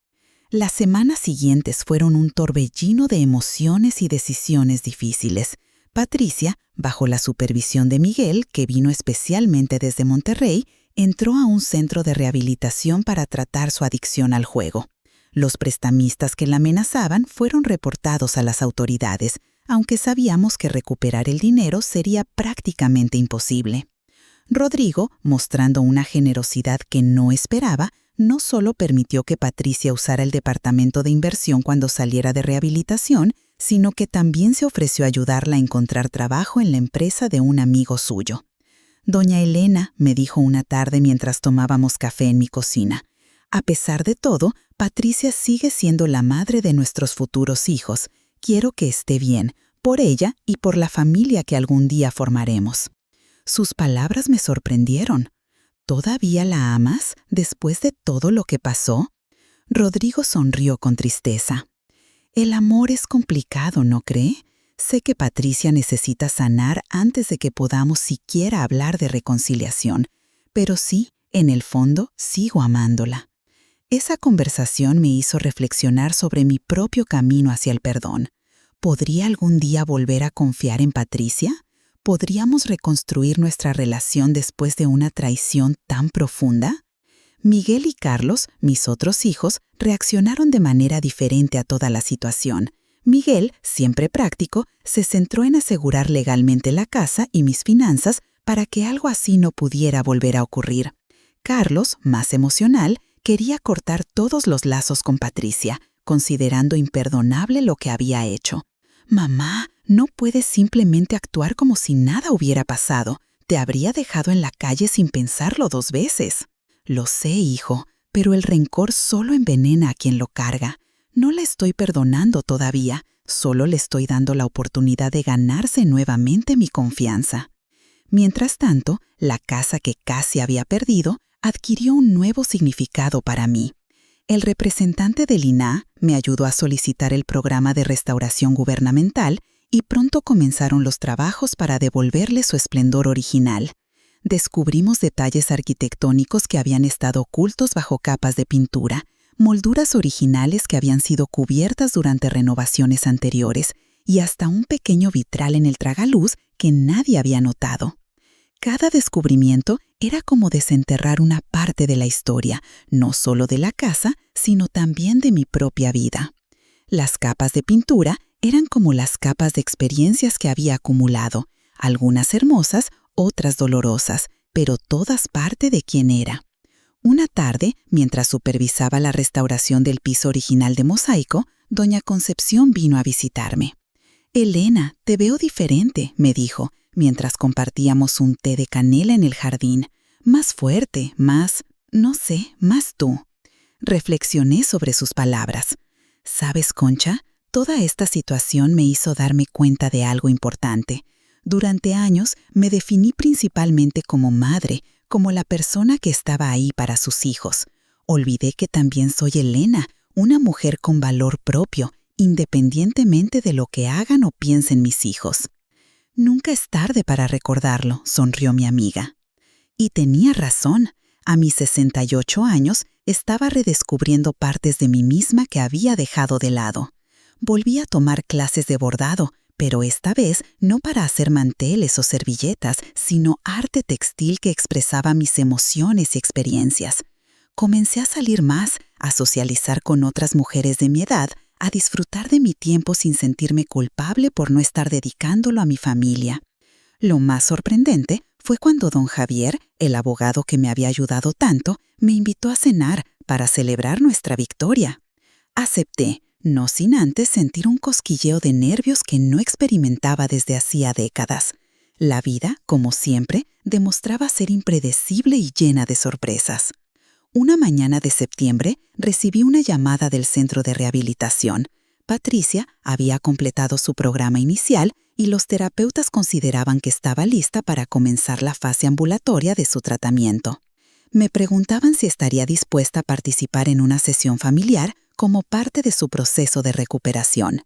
Las semanas siguientes fueron un torbellino de emociones y decisiones difíciles. Patricia, bajo la supervisión de Miguel, que vino especialmente desde Monterrey, entró a un centro de rehabilitación para tratar su adicción al juego. Los prestamistas que la amenazaban fueron reportados a las autoridades, aunque sabíamos que recuperar el dinero sería prácticamente imposible. Rodrigo, mostrando una generosidad que no esperaba, no solo permitió que Patricia usara el departamento de inversión cuando saliera de rehabilitación, sino que también se ofreció a ayudarla a encontrar trabajo en la empresa de un amigo suyo. Doña Elena, me dijo una tarde mientras tomábamos café en mi cocina, a pesar de todo, Patricia sigue siendo la madre de nuestros futuros hijos. Quiero que esté bien, por ella y por la familia que algún día formaremos. Sus palabras me sorprendieron. ¿Todavía la amas después de todo lo que pasó? Rodrigo sonrió con tristeza. El amor es complicado, ¿no cree? Sé que Patricia necesita sanar antes de que podamos siquiera hablar de reconciliación, pero sí, en el fondo, sigo amándola. Esa conversación me hizo reflexionar sobre mi propio camino hacia el perdón. ¿Podría algún día volver a confiar en Patricia? ¿Podríamos reconstruir nuestra relación después de una traición tan profunda? Miguel y Carlos, mis otros hijos, reaccionaron de manera diferente a toda la situación. Miguel, siempre práctico, se centró en asegurar legalmente la casa y mis finanzas para que algo así no pudiera volver a ocurrir. Carlos, más emocional, quería cortar todos los lazos con Patricia, considerando imperdonable lo que había hecho. «Mamá, no puedes simplemente actuar como si nada hubiera pasado. Te habría dejado en la calle sin pensarlo 2 veces». «Lo sé, hijo, pero el rencor solo envenena a quien lo carga. No la estoy perdonando todavía, solo le estoy dando la oportunidad de ganarse nuevamente mi confianza». Mientras tanto, la casa que casi había perdido adquirió un nuevo significado para mí. El representante del INAH me ayudó a solicitar el programa de restauración gubernamental y pronto comenzaron los trabajos para devolverle su esplendor original. Descubrimos detalles arquitectónicos que habían estado ocultos bajo capas de pintura, molduras originales que habían sido cubiertas durante renovaciones anteriores y hasta un pequeño vitral en el tragaluz que nadie había notado. Cada descubrimiento era como desenterrar una parte de la historia, no solo de la casa, sino también de mi propia vida. Las capas de pintura eran como las capas de experiencias que había acumulado, algunas hermosas, otras dolorosas, pero todas parte de quién era. Una tarde, mientras supervisaba la restauración del piso original de mosaico, doña Concepción vino a visitarme. «Elena, te veo diferente», me dijo, mientras compartíamos un té de canela en el jardín. «Más fuerte, más, no sé, más tú». Reflexioné sobre sus palabras. «¿Sabes, Concha? Toda esta situación me hizo darme cuenta de algo importante. Durante años me definí principalmente como madre, como la persona que estaba ahí para sus hijos. Olvidé que también soy Elena, una mujer con valor propio, independientemente de lo que hagan o piensen mis hijos». «Nunca es tarde para recordarlo», sonrió mi amiga. Y tenía razón. A mis 68 años estaba redescubriendo partes de mí misma que había dejado de lado. Volví a tomar clases de bordado, pero esta vez no para hacer manteles o servilletas, sino arte textil que expresaba mis emociones y experiencias. Comencé a salir más, a socializar con otras mujeres de mi edad, a disfrutar de mi tiempo sin sentirme culpable por no estar dedicándolo a mi familia. Lo más sorprendente fue cuando don Javier, el abogado que me había ayudado tanto, me invitó a cenar para celebrar nuestra victoria. Acepté, no sin antes sentir un cosquilleo de nervios que no experimentaba desde hacía décadas. La vida, como siempre, demostraba ser impredecible y llena de sorpresas. Una mañana de septiembre recibí una llamada del centro de rehabilitación. Patricia había completado su programa inicial y los terapeutas consideraban que estaba lista para comenzar la fase ambulatoria de su tratamiento. Me preguntaban si estaría dispuesta a participar en una sesión familiar como parte de su proceso de recuperación.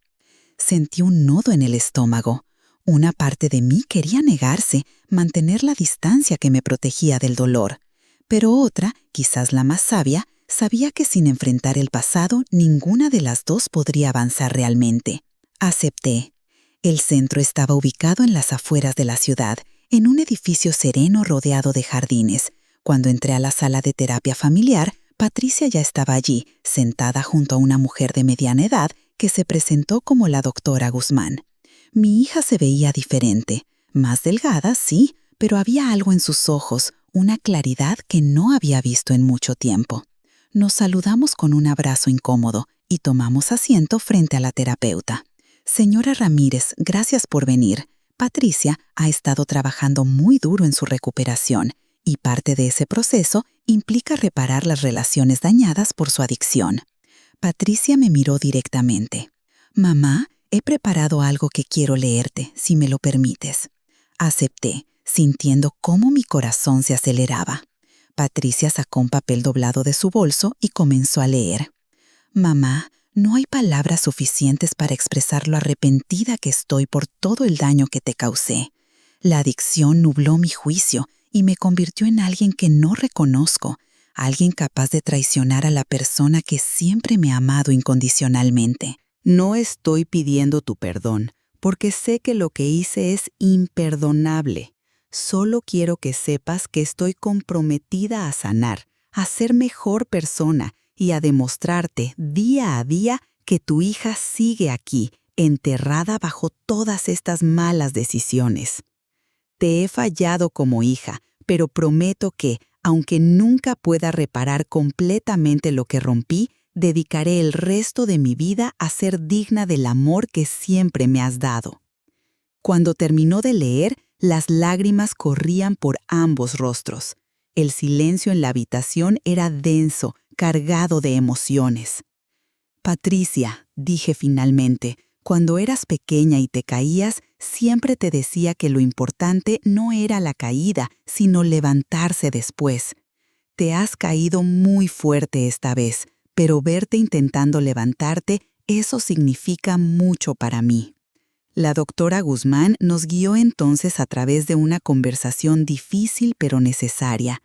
Sentí un nudo en el estómago. Una parte de mí quería negarse, mantener la distancia que me protegía del dolor. Pero otra, quizás la más sabia, sabía que sin enfrentar el pasado, ninguna de las dos podría avanzar realmente. Acepté. El centro estaba ubicado en las afueras de la ciudad, en un edificio sereno rodeado de jardines. Cuando entré a la sala de terapia familiar, Patricia ya estaba allí, sentada junto a una mujer de mediana edad que se presentó como la doctora Guzmán. Mi hija se veía diferente, más delgada, sí, pero había algo en sus ojos, una claridad que no había visto en mucho tiempo. Nos saludamos con un abrazo incómodo y tomamos asiento frente a la terapeuta. Señora Ramírez, gracias por venir. Patricia ha estado trabajando muy duro en su recuperación y parte de ese proceso implica reparar las relaciones dañadas por su adicción. Patricia me miró directamente. Mamá, he preparado algo que quiero leerte, si me lo permites. Acepté, sintiendo cómo mi corazón se aceleraba. Patricia sacó un papel doblado de su bolso y comenzó a leer. Mamá, no hay palabras suficientes para expresar lo arrepentida que estoy por todo el daño que te causé. La adicción nubló mi juicio y me convirtió en alguien que no reconozco, alguien capaz de traicionar a la persona que siempre me ha amado incondicionalmente. No estoy pidiendo tu perdón, porque sé que lo que hice es imperdonable. Solo quiero que sepas que estoy comprometida a sanar, a ser mejor persona y a demostrarte día a día que tu hija sigue aquí, enterrada bajo todas estas malas decisiones. Te he fallado como hija, pero prometo que, aunque nunca pueda reparar completamente lo que rompí, dedicaré el resto de mi vida a ser digna del amor que siempre me has dado. Cuando terminó de leer, las lágrimas corrían por ambos rostros. El silencio en la habitación era denso, cargado de emociones. Patricia, dije finalmente, cuando eras pequeña y te caías, siempre te decía que lo importante no era la caída, sino levantarse después. Te has caído muy fuerte esta vez, pero verte intentando levantarte, eso significa mucho para mí. La doctora Guzmán nos guió entonces a través de una conversación difícil pero necesaria.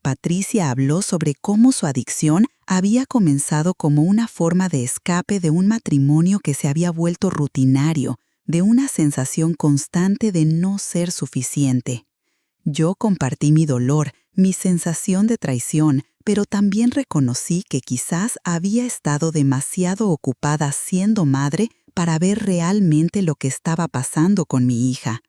Patricia habló sobre cómo su adicción había comenzado como una forma de escape de un matrimonio que se había vuelto rutinario, de una sensación constante de no ser suficiente. Yo compartí mi dolor, mi sensación de traición, pero también reconocí que quizás había estado demasiado ocupada siendo madre para ver realmente lo que estaba pasando con mi hija.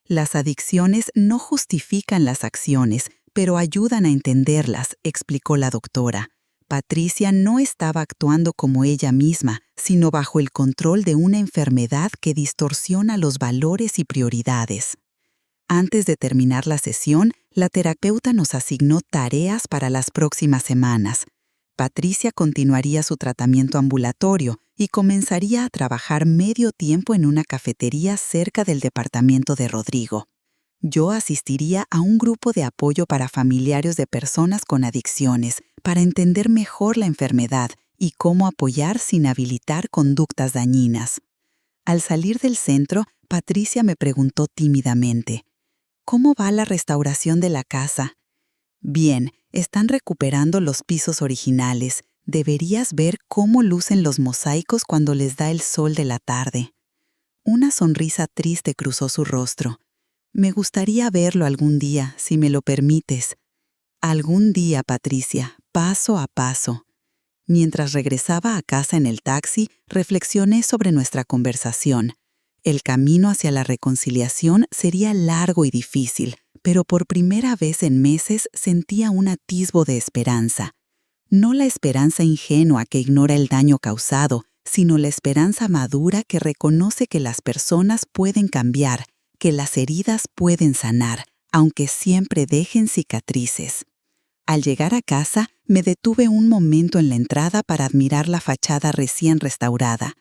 Las adicciones no justifican las acciones, pero ayudan a entenderlas, explicó la doctora. Patricia no estaba actuando como ella misma, sino bajo el control de una enfermedad que distorsiona los valores y prioridades. Antes de terminar la sesión, la terapeuta nos asignó tareas para las próximas semanas. Patricia continuaría su tratamiento ambulatorio y comenzaría a trabajar medio tiempo en una cafetería cerca del departamento de Rodrigo. Yo asistiría a un grupo de apoyo para familiares de personas con adicciones para entender mejor la enfermedad y cómo apoyar sin habilitar conductas dañinas. Al salir del centro, Patricia me preguntó tímidamente, ¿cómo va la restauración de la casa? Bien, están recuperando los pisos originales. Deberías ver cómo lucen los mosaicos cuando les da el sol de la tarde. Una sonrisa triste cruzó su rostro. Me gustaría verlo algún día, si me lo permites. Algún día, Patricia, paso a paso. Mientras regresaba a casa en el taxi, reflexioné sobre nuestra conversación. El camino hacia la reconciliación sería largo y difícil, pero por primera vez en meses sentía un atisbo de esperanza. No la esperanza ingenua que ignora el daño causado, sino la esperanza madura que reconoce que las personas pueden cambiar, que las heridas pueden sanar, aunque siempre dejen cicatrices. Al llegar a casa, me detuve un momento en la entrada para admirar la fachada recién restaurada.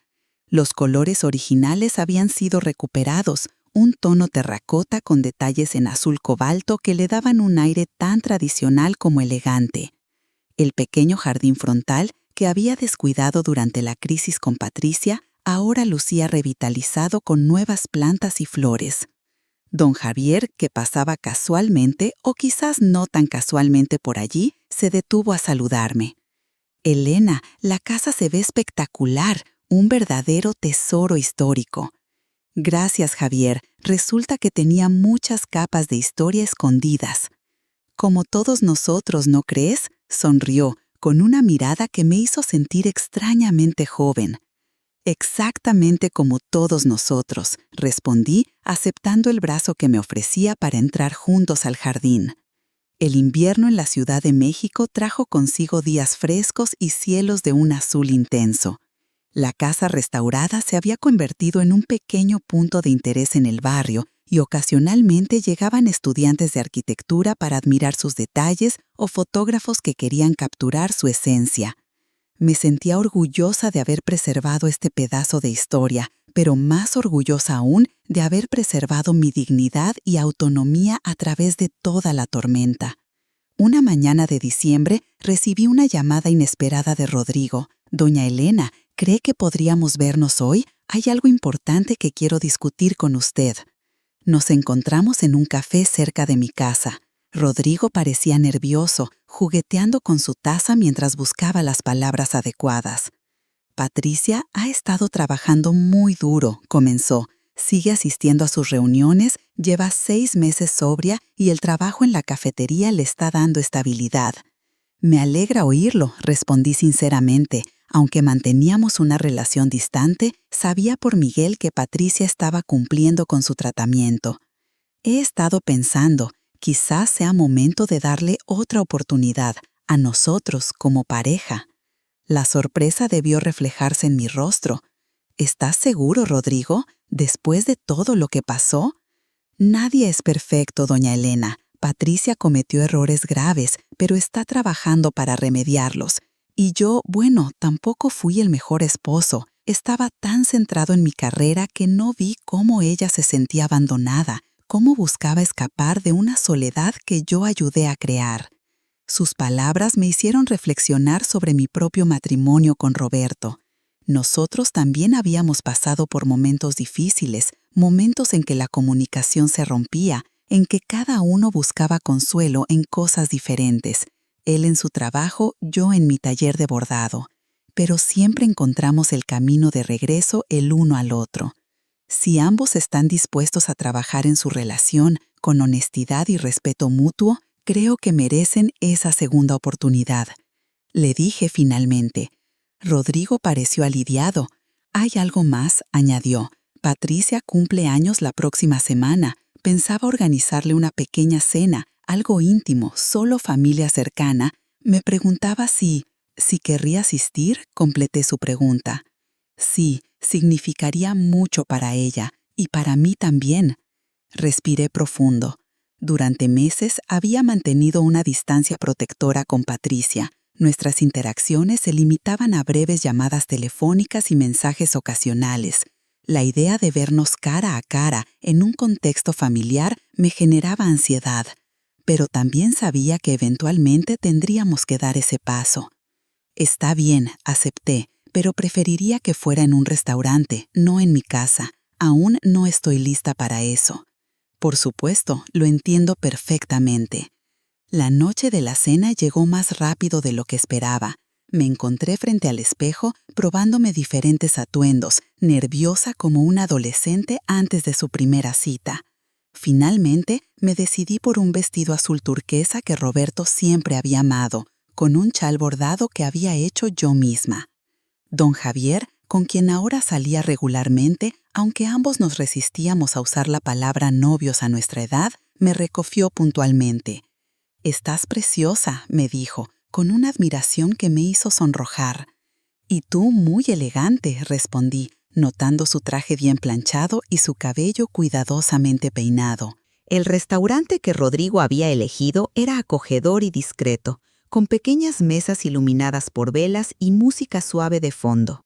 Los colores originales habían sido recuperados, un tono terracota con detalles en azul cobalto que le daban un aire tan tradicional como elegante. El pequeño jardín frontal, que había descuidado durante la crisis con Patricia, ahora lucía revitalizado con nuevas plantas y flores. Don Javier, que pasaba casualmente o quizás no tan casualmente por allí, se detuvo a saludarme. «Elena, la casa se ve espectacular, un verdadero tesoro histórico». «Gracias, Javier. Resulta que tenía muchas capas de historia escondidas». «Como todos nosotros, ¿no crees?», sonrió, con una mirada que me hizo sentir extrañamente joven. «Exactamente como todos nosotros», respondí, aceptando el brazo que me ofrecía para entrar juntos al jardín. El invierno en la Ciudad de México trajo consigo días frescos y cielos de un azul intenso. La casa restaurada se había convertido en un pequeño punto de interés en el barrio y ocasionalmente llegaban estudiantes de arquitectura para admirar sus detalles o fotógrafos que querían capturar su esencia. Me sentía orgullosa de haber preservado este pedazo de historia, pero más orgullosa aún de haber preservado mi dignidad y autonomía a través de toda la tormenta. Una mañana de diciembre recibí una llamada inesperada de Rodrigo. «Doña Elena, ¿cree que podríamos vernos hoy? Hay algo importante que quiero discutir con usted». Nos encontramos en un café cerca de mi casa. Rodrigo parecía nervioso, jugueteando con su taza mientras buscaba las palabras adecuadas. «Patricia ha estado trabajando muy duro», comenzó. «Sigue asistiendo a sus reuniones, lleva 6 meses sobria y el trabajo en la cafetería le está dando estabilidad». «Me alegra oírlo», respondí sinceramente. Aunque manteníamos una relación distante, sabía por Miguel que Patricia estaba cumpliendo con su tratamiento. «He estado pensando, quizás sea momento de darle otra oportunidad, a nosotros como pareja». La sorpresa debió reflejarse en mi rostro. «¿Estás seguro, Rodrigo? ¿Después de todo lo que pasó?» «Nadie es perfecto, doña Elena. Patricia cometió errores graves, pero está trabajando para remediarlos. Y yo, bueno, tampoco fui el mejor esposo. Estaba tan centrado en mi carrera que no vi cómo ella se sentía abandonada, cómo buscaba escapar de una soledad que yo ayudé a crear». Sus palabras me hicieron reflexionar sobre mi propio matrimonio con Roberto. Nosotros también habíamos pasado por momentos difíciles, momentos en que la comunicación se rompía, en que cada uno buscaba consuelo en cosas diferentes. Él en su trabajo, yo en mi taller de bordado. Pero siempre encontramos el camino de regreso el uno al otro. Si ambos están dispuestos a trabajar en su relación con honestidad y respeto mutuo, creo que merecen esa segunda oportunidad. Le dije finalmente. Rodrigo pareció aliviado. «Hay algo más», añadió. «Patricia cumple años la próxima semana. Pensaba organizarle una pequeña cena, algo íntimo, solo familia cercana. Me preguntaba si querría asistir», completé su pregunta. «Sí, significaría mucho para ella, y para mí también». Respiré profundo. Durante meses había mantenido una distancia protectora con Patricia. Nuestras interacciones se limitaban a breves llamadas telefónicas y mensajes ocasionales. La idea de vernos cara a cara en un contexto familiar me generaba ansiedad, pero también sabía que eventualmente tendríamos que dar ese paso. «Está bien», acepté, «pero preferiría que fuera en un restaurante, no en mi casa. Aún no estoy lista para eso». «Por supuesto, lo entiendo perfectamente». La noche de la cena llegó más rápido de lo que esperaba. Me encontré frente al espejo, probándome diferentes atuendos, nerviosa como una adolescente antes de su primera cita. Finalmente, me decidí por un vestido azul turquesa que Roberto siempre había amado, con un chal bordado que había hecho yo misma. Don Javier, con quien ahora salía regularmente, aunque ambos nos resistíamos a usar la palabra novios a nuestra edad, me recogió puntualmente. «Estás preciosa», me dijo, con una admiración que me hizo sonrojar. «Y tú muy elegante», respondí, notando su traje bien planchado y su cabello cuidadosamente peinado. El restaurante que Rodrigo había elegido era acogedor y discreto, con pequeñas mesas iluminadas por velas y música suave de fondo.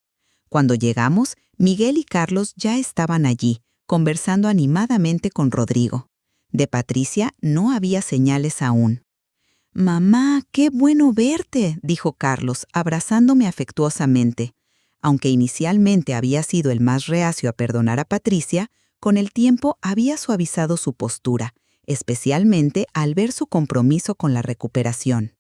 Cuando llegamos, Miguel y Carlos ya estaban allí, conversando animadamente con Rodrigo. De Patricia no había señales aún. «Mamá, qué bueno verte», dijo Carlos, abrazándome afectuosamente. Aunque inicialmente había sido el más reacio a perdonar a Patricia, con el tiempo había suavizado su postura, especialmente al ver su compromiso con la recuperación.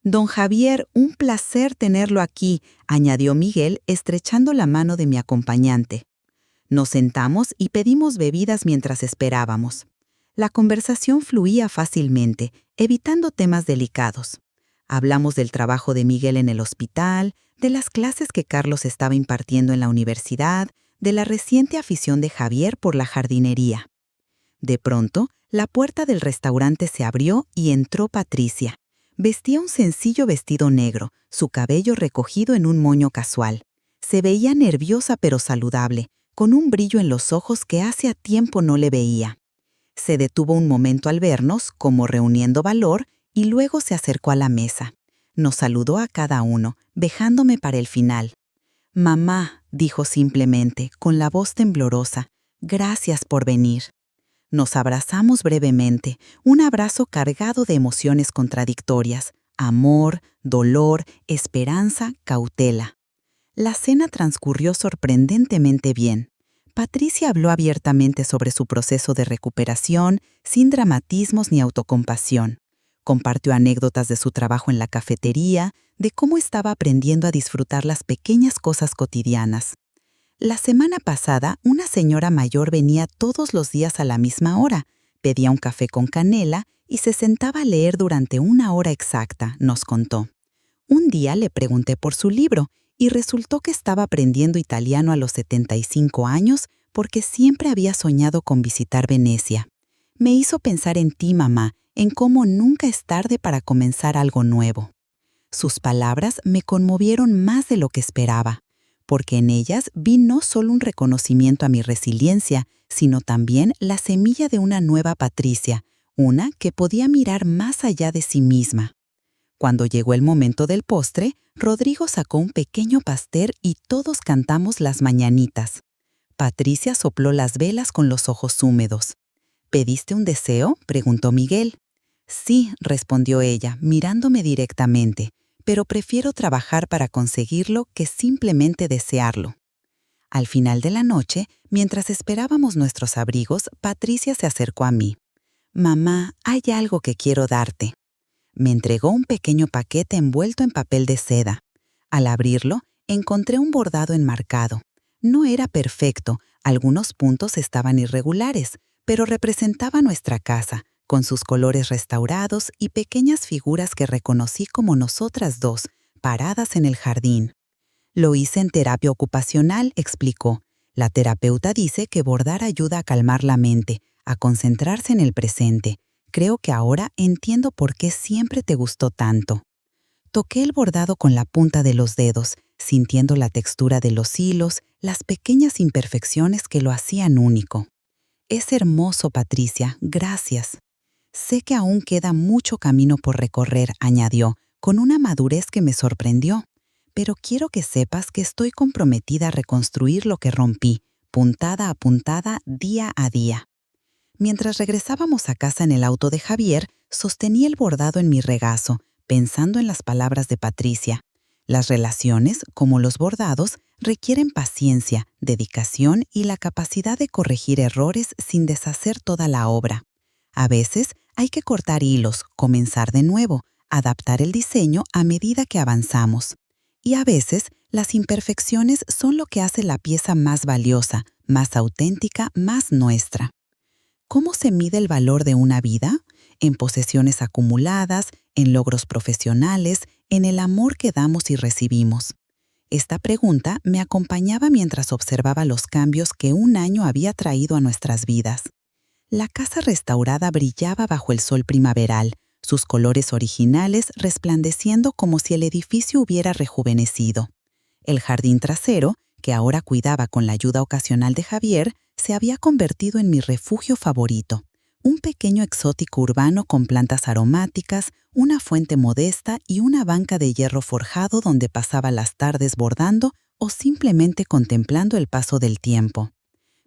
«Don Javier, un placer tenerlo aquí», añadió Miguel, estrechando la mano de mi acompañante. Nos sentamos y pedimos bebidas mientras esperábamos. La conversación fluía fácilmente, evitando temas delicados. Hablamos del trabajo de Miguel en el hospital, de las clases que Carlos estaba impartiendo en la universidad, de la reciente afición de Javier por la jardinería. De pronto, la puerta del restaurante se abrió y entró Patricia. Vestía un sencillo vestido negro, su cabello recogido en un moño casual. Se veía nerviosa pero saludable, con un brillo en los ojos que hace tiempo no le veía. Se detuvo un momento al vernos, como reuniendo valor, y luego se acercó a la mesa. Nos saludó a cada uno, dejándome para el final. «Mamá», dijo simplemente, con la voz temblorosa, «gracias por venir». Nos abrazamos brevemente, un abrazo cargado de emociones contradictorias: amor, dolor, esperanza, cautela. La cena transcurrió sorprendentemente bien. Patricia habló abiertamente sobre su proceso de recuperación, sin dramatismos ni autocompasión. Compartió anécdotas de su trabajo en la cafetería, de cómo estaba aprendiendo a disfrutar las pequeñas cosas cotidianas. La semana pasada, una señora mayor venía todos los días a la misma hora, pedía un café con canela y se sentaba a leer durante 1 hora exacta, nos contó. Un día le pregunté por su libro y resultó que estaba aprendiendo italiano a los 75 años porque siempre había soñado con visitar Venecia. Me hizo pensar en ti, mamá, en cómo nunca es tarde para comenzar algo nuevo. Sus palabras me conmovieron más de lo que esperaba, porque en ellas vi no solo un reconocimiento a mi resiliencia, sino también la semilla de una nueva Patricia, una que podía mirar más allá de sí misma. Cuando llegó el momento del postre, Rodrigo sacó un pequeño pastel y todos cantamos las mañanitas. Patricia sopló las velas con los ojos húmedos. ¿Pediste un deseo?, preguntó Miguel. Sí, respondió ella, mirándome directamente, pero prefiero trabajar para conseguirlo que simplemente desearlo. Al final de la noche, mientras esperábamos nuestros abrigos, Patricia se acercó a mí. «Mamá, hay algo que quiero darte». Me entregó un pequeño paquete envuelto en papel de seda. Al abrirlo, encontré un bordado enmarcado. No era perfecto, algunos puntos estaban irregulares, pero representaba nuestra casa, con sus colores restaurados y pequeñas figuras que reconocí como nosotras dos, paradas en el jardín. Lo hice en terapia ocupacional, explicó. La terapeuta dice que bordar ayuda a calmar la mente, a concentrarse en el presente. Creo que ahora entiendo por qué siempre te gustó tanto. Toqué el bordado con la punta de los dedos, sintiendo la textura de los hilos, las pequeñas imperfecciones que lo hacían único. Es hermoso, Patricia, gracias. Sé que aún queda mucho camino por recorrer, añadió, con una madurez que me sorprendió. Pero quiero que sepas que estoy comprometida a reconstruir lo que rompí, puntada a puntada, día a día. Mientras regresábamos a casa en el auto de Javier, sostenía el bordado en mi regazo, pensando en las palabras de Patricia. Las relaciones, como los bordados, requieren paciencia, dedicación y la capacidad de corregir errores sin deshacer toda la obra. A veces hay que cortar hilos, comenzar de nuevo, adaptar el diseño a medida que avanzamos. Y a veces las imperfecciones son lo que hace la pieza más valiosa, más auténtica, más nuestra. ¿Cómo se mide el valor de una vida? En posesiones acumuladas, en logros profesionales, en el amor que damos y recibimos. Esta pregunta me acompañaba mientras observaba los cambios que un año había traído a nuestras vidas. La casa restaurada brillaba bajo el sol primaveral, sus colores originales resplandeciendo como si el edificio hubiera rejuvenecido. El jardín trasero, que ahora cuidaba con la ayuda ocasional de Javier, se había convertido en mi refugio favorito. Un pequeño exótico urbano con plantas aromáticas, una fuente modesta y una banca de hierro forjado donde pasaba las tardes bordando o simplemente contemplando el paso del tiempo.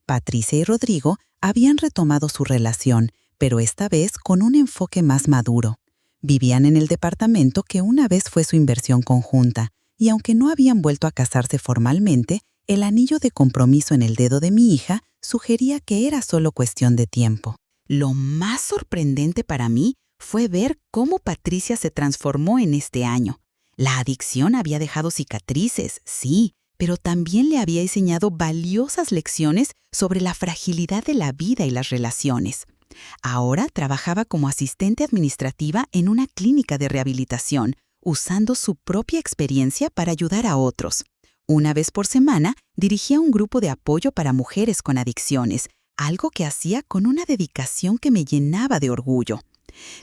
Patricia y Rodrigo habían retomado su relación, pero esta vez con un enfoque más maduro. Vivían en el departamento que una vez fue su inversión conjunta, y aunque no habían vuelto a casarse formalmente, el anillo de compromiso en el dedo de mi hija sugería que era solo cuestión de tiempo. Lo más sorprendente para mí fue ver cómo Patricia se transformó en este año. La adicción había dejado cicatrices, sí, pero también le había enseñado valiosas lecciones sobre la fragilidad de la vida y las relaciones. Ahora trabajaba como asistente administrativa en una clínica de rehabilitación, usando su propia experiencia para ayudar a otros. Una vez por semana, dirigía un grupo de apoyo para mujeres con adicciones, algo que hacía con una dedicación que me llenaba de orgullo.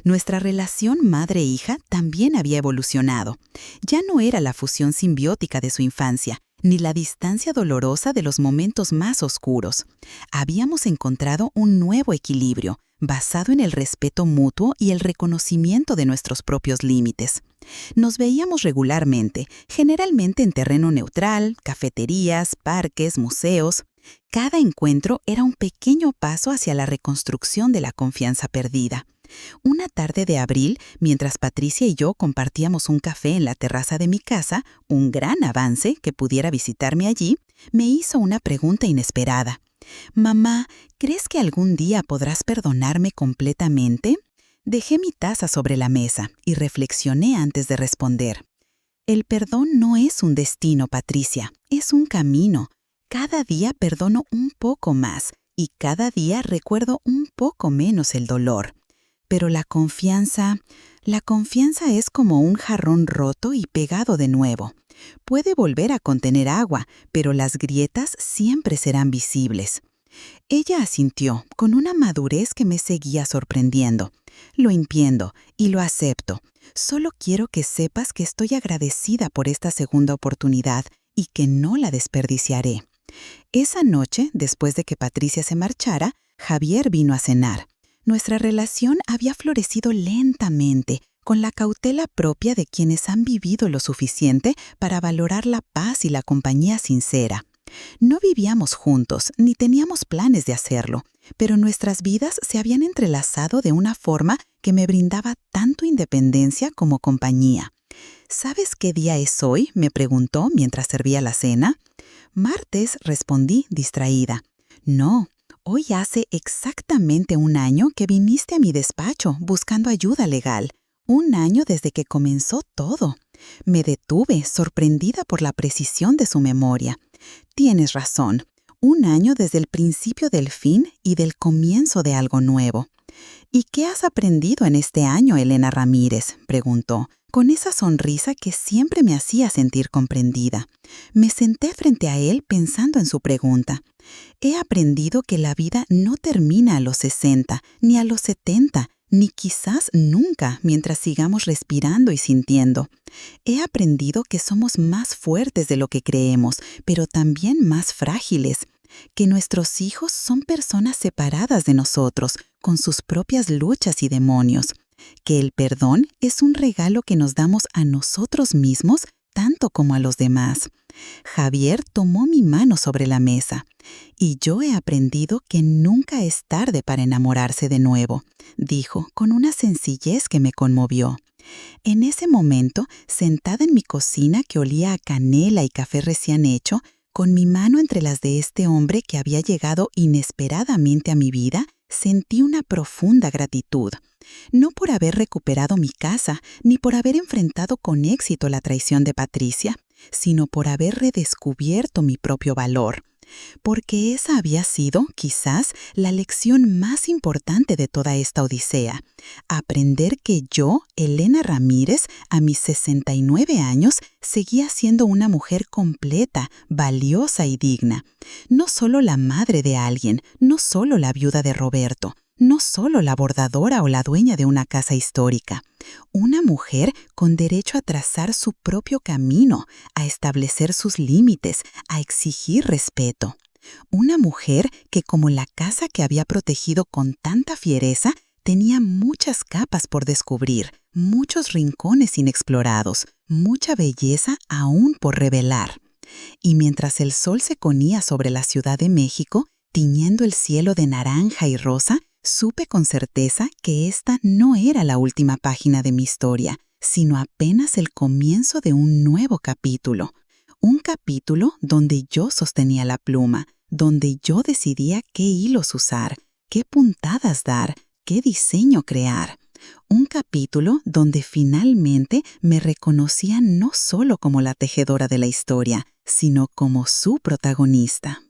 Nuestra relación madre-hija también había evolucionado. Ya no era la fusión simbiótica de su infancia, ni la distancia dolorosa de los momentos más oscuros. Habíamos encontrado un nuevo equilibrio, basado en el respeto mutuo y el reconocimiento de nuestros propios límites. Nos veíamos regularmente, generalmente en terreno neutral, cafeterías, parques, museos. Cada encuentro era un pequeño paso hacia la reconstrucción de la confianza perdida. Una tarde de abril, mientras Patricia y yo compartíamos un café en la terraza de mi casa, un gran avance que pudiera visitarme allí, me hizo una pregunta inesperada. «Mamá, ¿crees que algún día podrás perdonarme completamente?» Dejé mi taza sobre la mesa y reflexioné antes de responder. El perdón no es un destino, Patricia, es un camino. Cada día perdono un poco más y cada día recuerdo un poco menos el dolor. Pero la confianza es como un jarrón roto y pegado de nuevo. Puede volver a contener agua, pero las grietas siempre serán visibles. Ella asintió con una madurez que me seguía sorprendiendo. Lo entiendo y lo acepto. Solo quiero que sepas que estoy agradecida por esta segunda oportunidad y que no la desperdiciaré. Esa noche, después de que Patricia se marchara, Javier vino a cenar. Nuestra relación había florecido lentamente, con la cautela propia de quienes han vivido lo suficiente para valorar la paz y la compañía sincera. No vivíamos juntos, ni teníamos planes de hacerlo, pero nuestras vidas se habían entrelazado de una forma que me brindaba tanto independencia como compañía. «¿Sabes qué día es hoy?», me preguntó mientras servía la cena. «Martes», respondí, distraída. «No, hoy hace exactamente un año que viniste a mi despacho buscando ayuda legal. Un año desde que comenzó todo». Me detuve, sorprendida por la precisión de su memoria. «Tienes razón. Un año desde el principio del fin y del comienzo de algo nuevo». «¿Y qué has aprendido en este año, Elena Ramírez?», preguntó, con esa sonrisa que siempre me hacía sentir comprendida. Me senté frente a él pensando en su pregunta. «He aprendido que la vida no termina a los 60, ni a los 70, ni quizás nunca mientras sigamos respirando y sintiendo. He aprendido que somos más fuertes de lo que creemos, pero también más frágiles. Que nuestros hijos son personas separadas de nosotros, con sus propias luchas y demonios. Que el perdón es un regalo que nos damos a nosotros mismos tanto como a los demás». Javier tomó mi mano sobre la mesa. «Y yo he aprendido que nunca es tarde para enamorarse de nuevo», dijo con una sencillez que me conmovió. En ese momento, sentada en mi cocina que olía a canela y café recién hecho, con mi mano entre las de este hombre que había llegado inesperadamente a mi vida, sentí una profunda gratitud. No por haber recuperado mi casa, ni por haber enfrentado con éxito la traición de Patricia, sino por haber redescubierto mi propio valor. Porque esa había sido, quizás, la lección más importante de toda esta odisea. Aprender que yo, Elena Ramírez, a mis 69 años, seguía siendo una mujer completa, valiosa y digna. No solo la madre de alguien, no solo la viuda de Roberto, no solo la bordadora o la dueña de una casa histórica. Una mujer con derecho a trazar su propio camino, a establecer sus límites, a exigir respeto. Una mujer que, como la casa que había protegido con tanta fiereza, tenía muchas capas por descubrir, muchos rincones inexplorados, mucha belleza aún por revelar. Y mientras el sol se ponía sobre la Ciudad de México, tiñendo el cielo de naranja y rosa, supe con certeza que esta no era la última página de mi historia, sino apenas el comienzo de un nuevo capítulo. Un capítulo donde yo sostenía la pluma, donde yo decidía qué hilos usar, qué puntadas dar, qué diseño crear. Un capítulo donde finalmente me reconocía no solo como la tejedora de la historia, sino como su protagonista.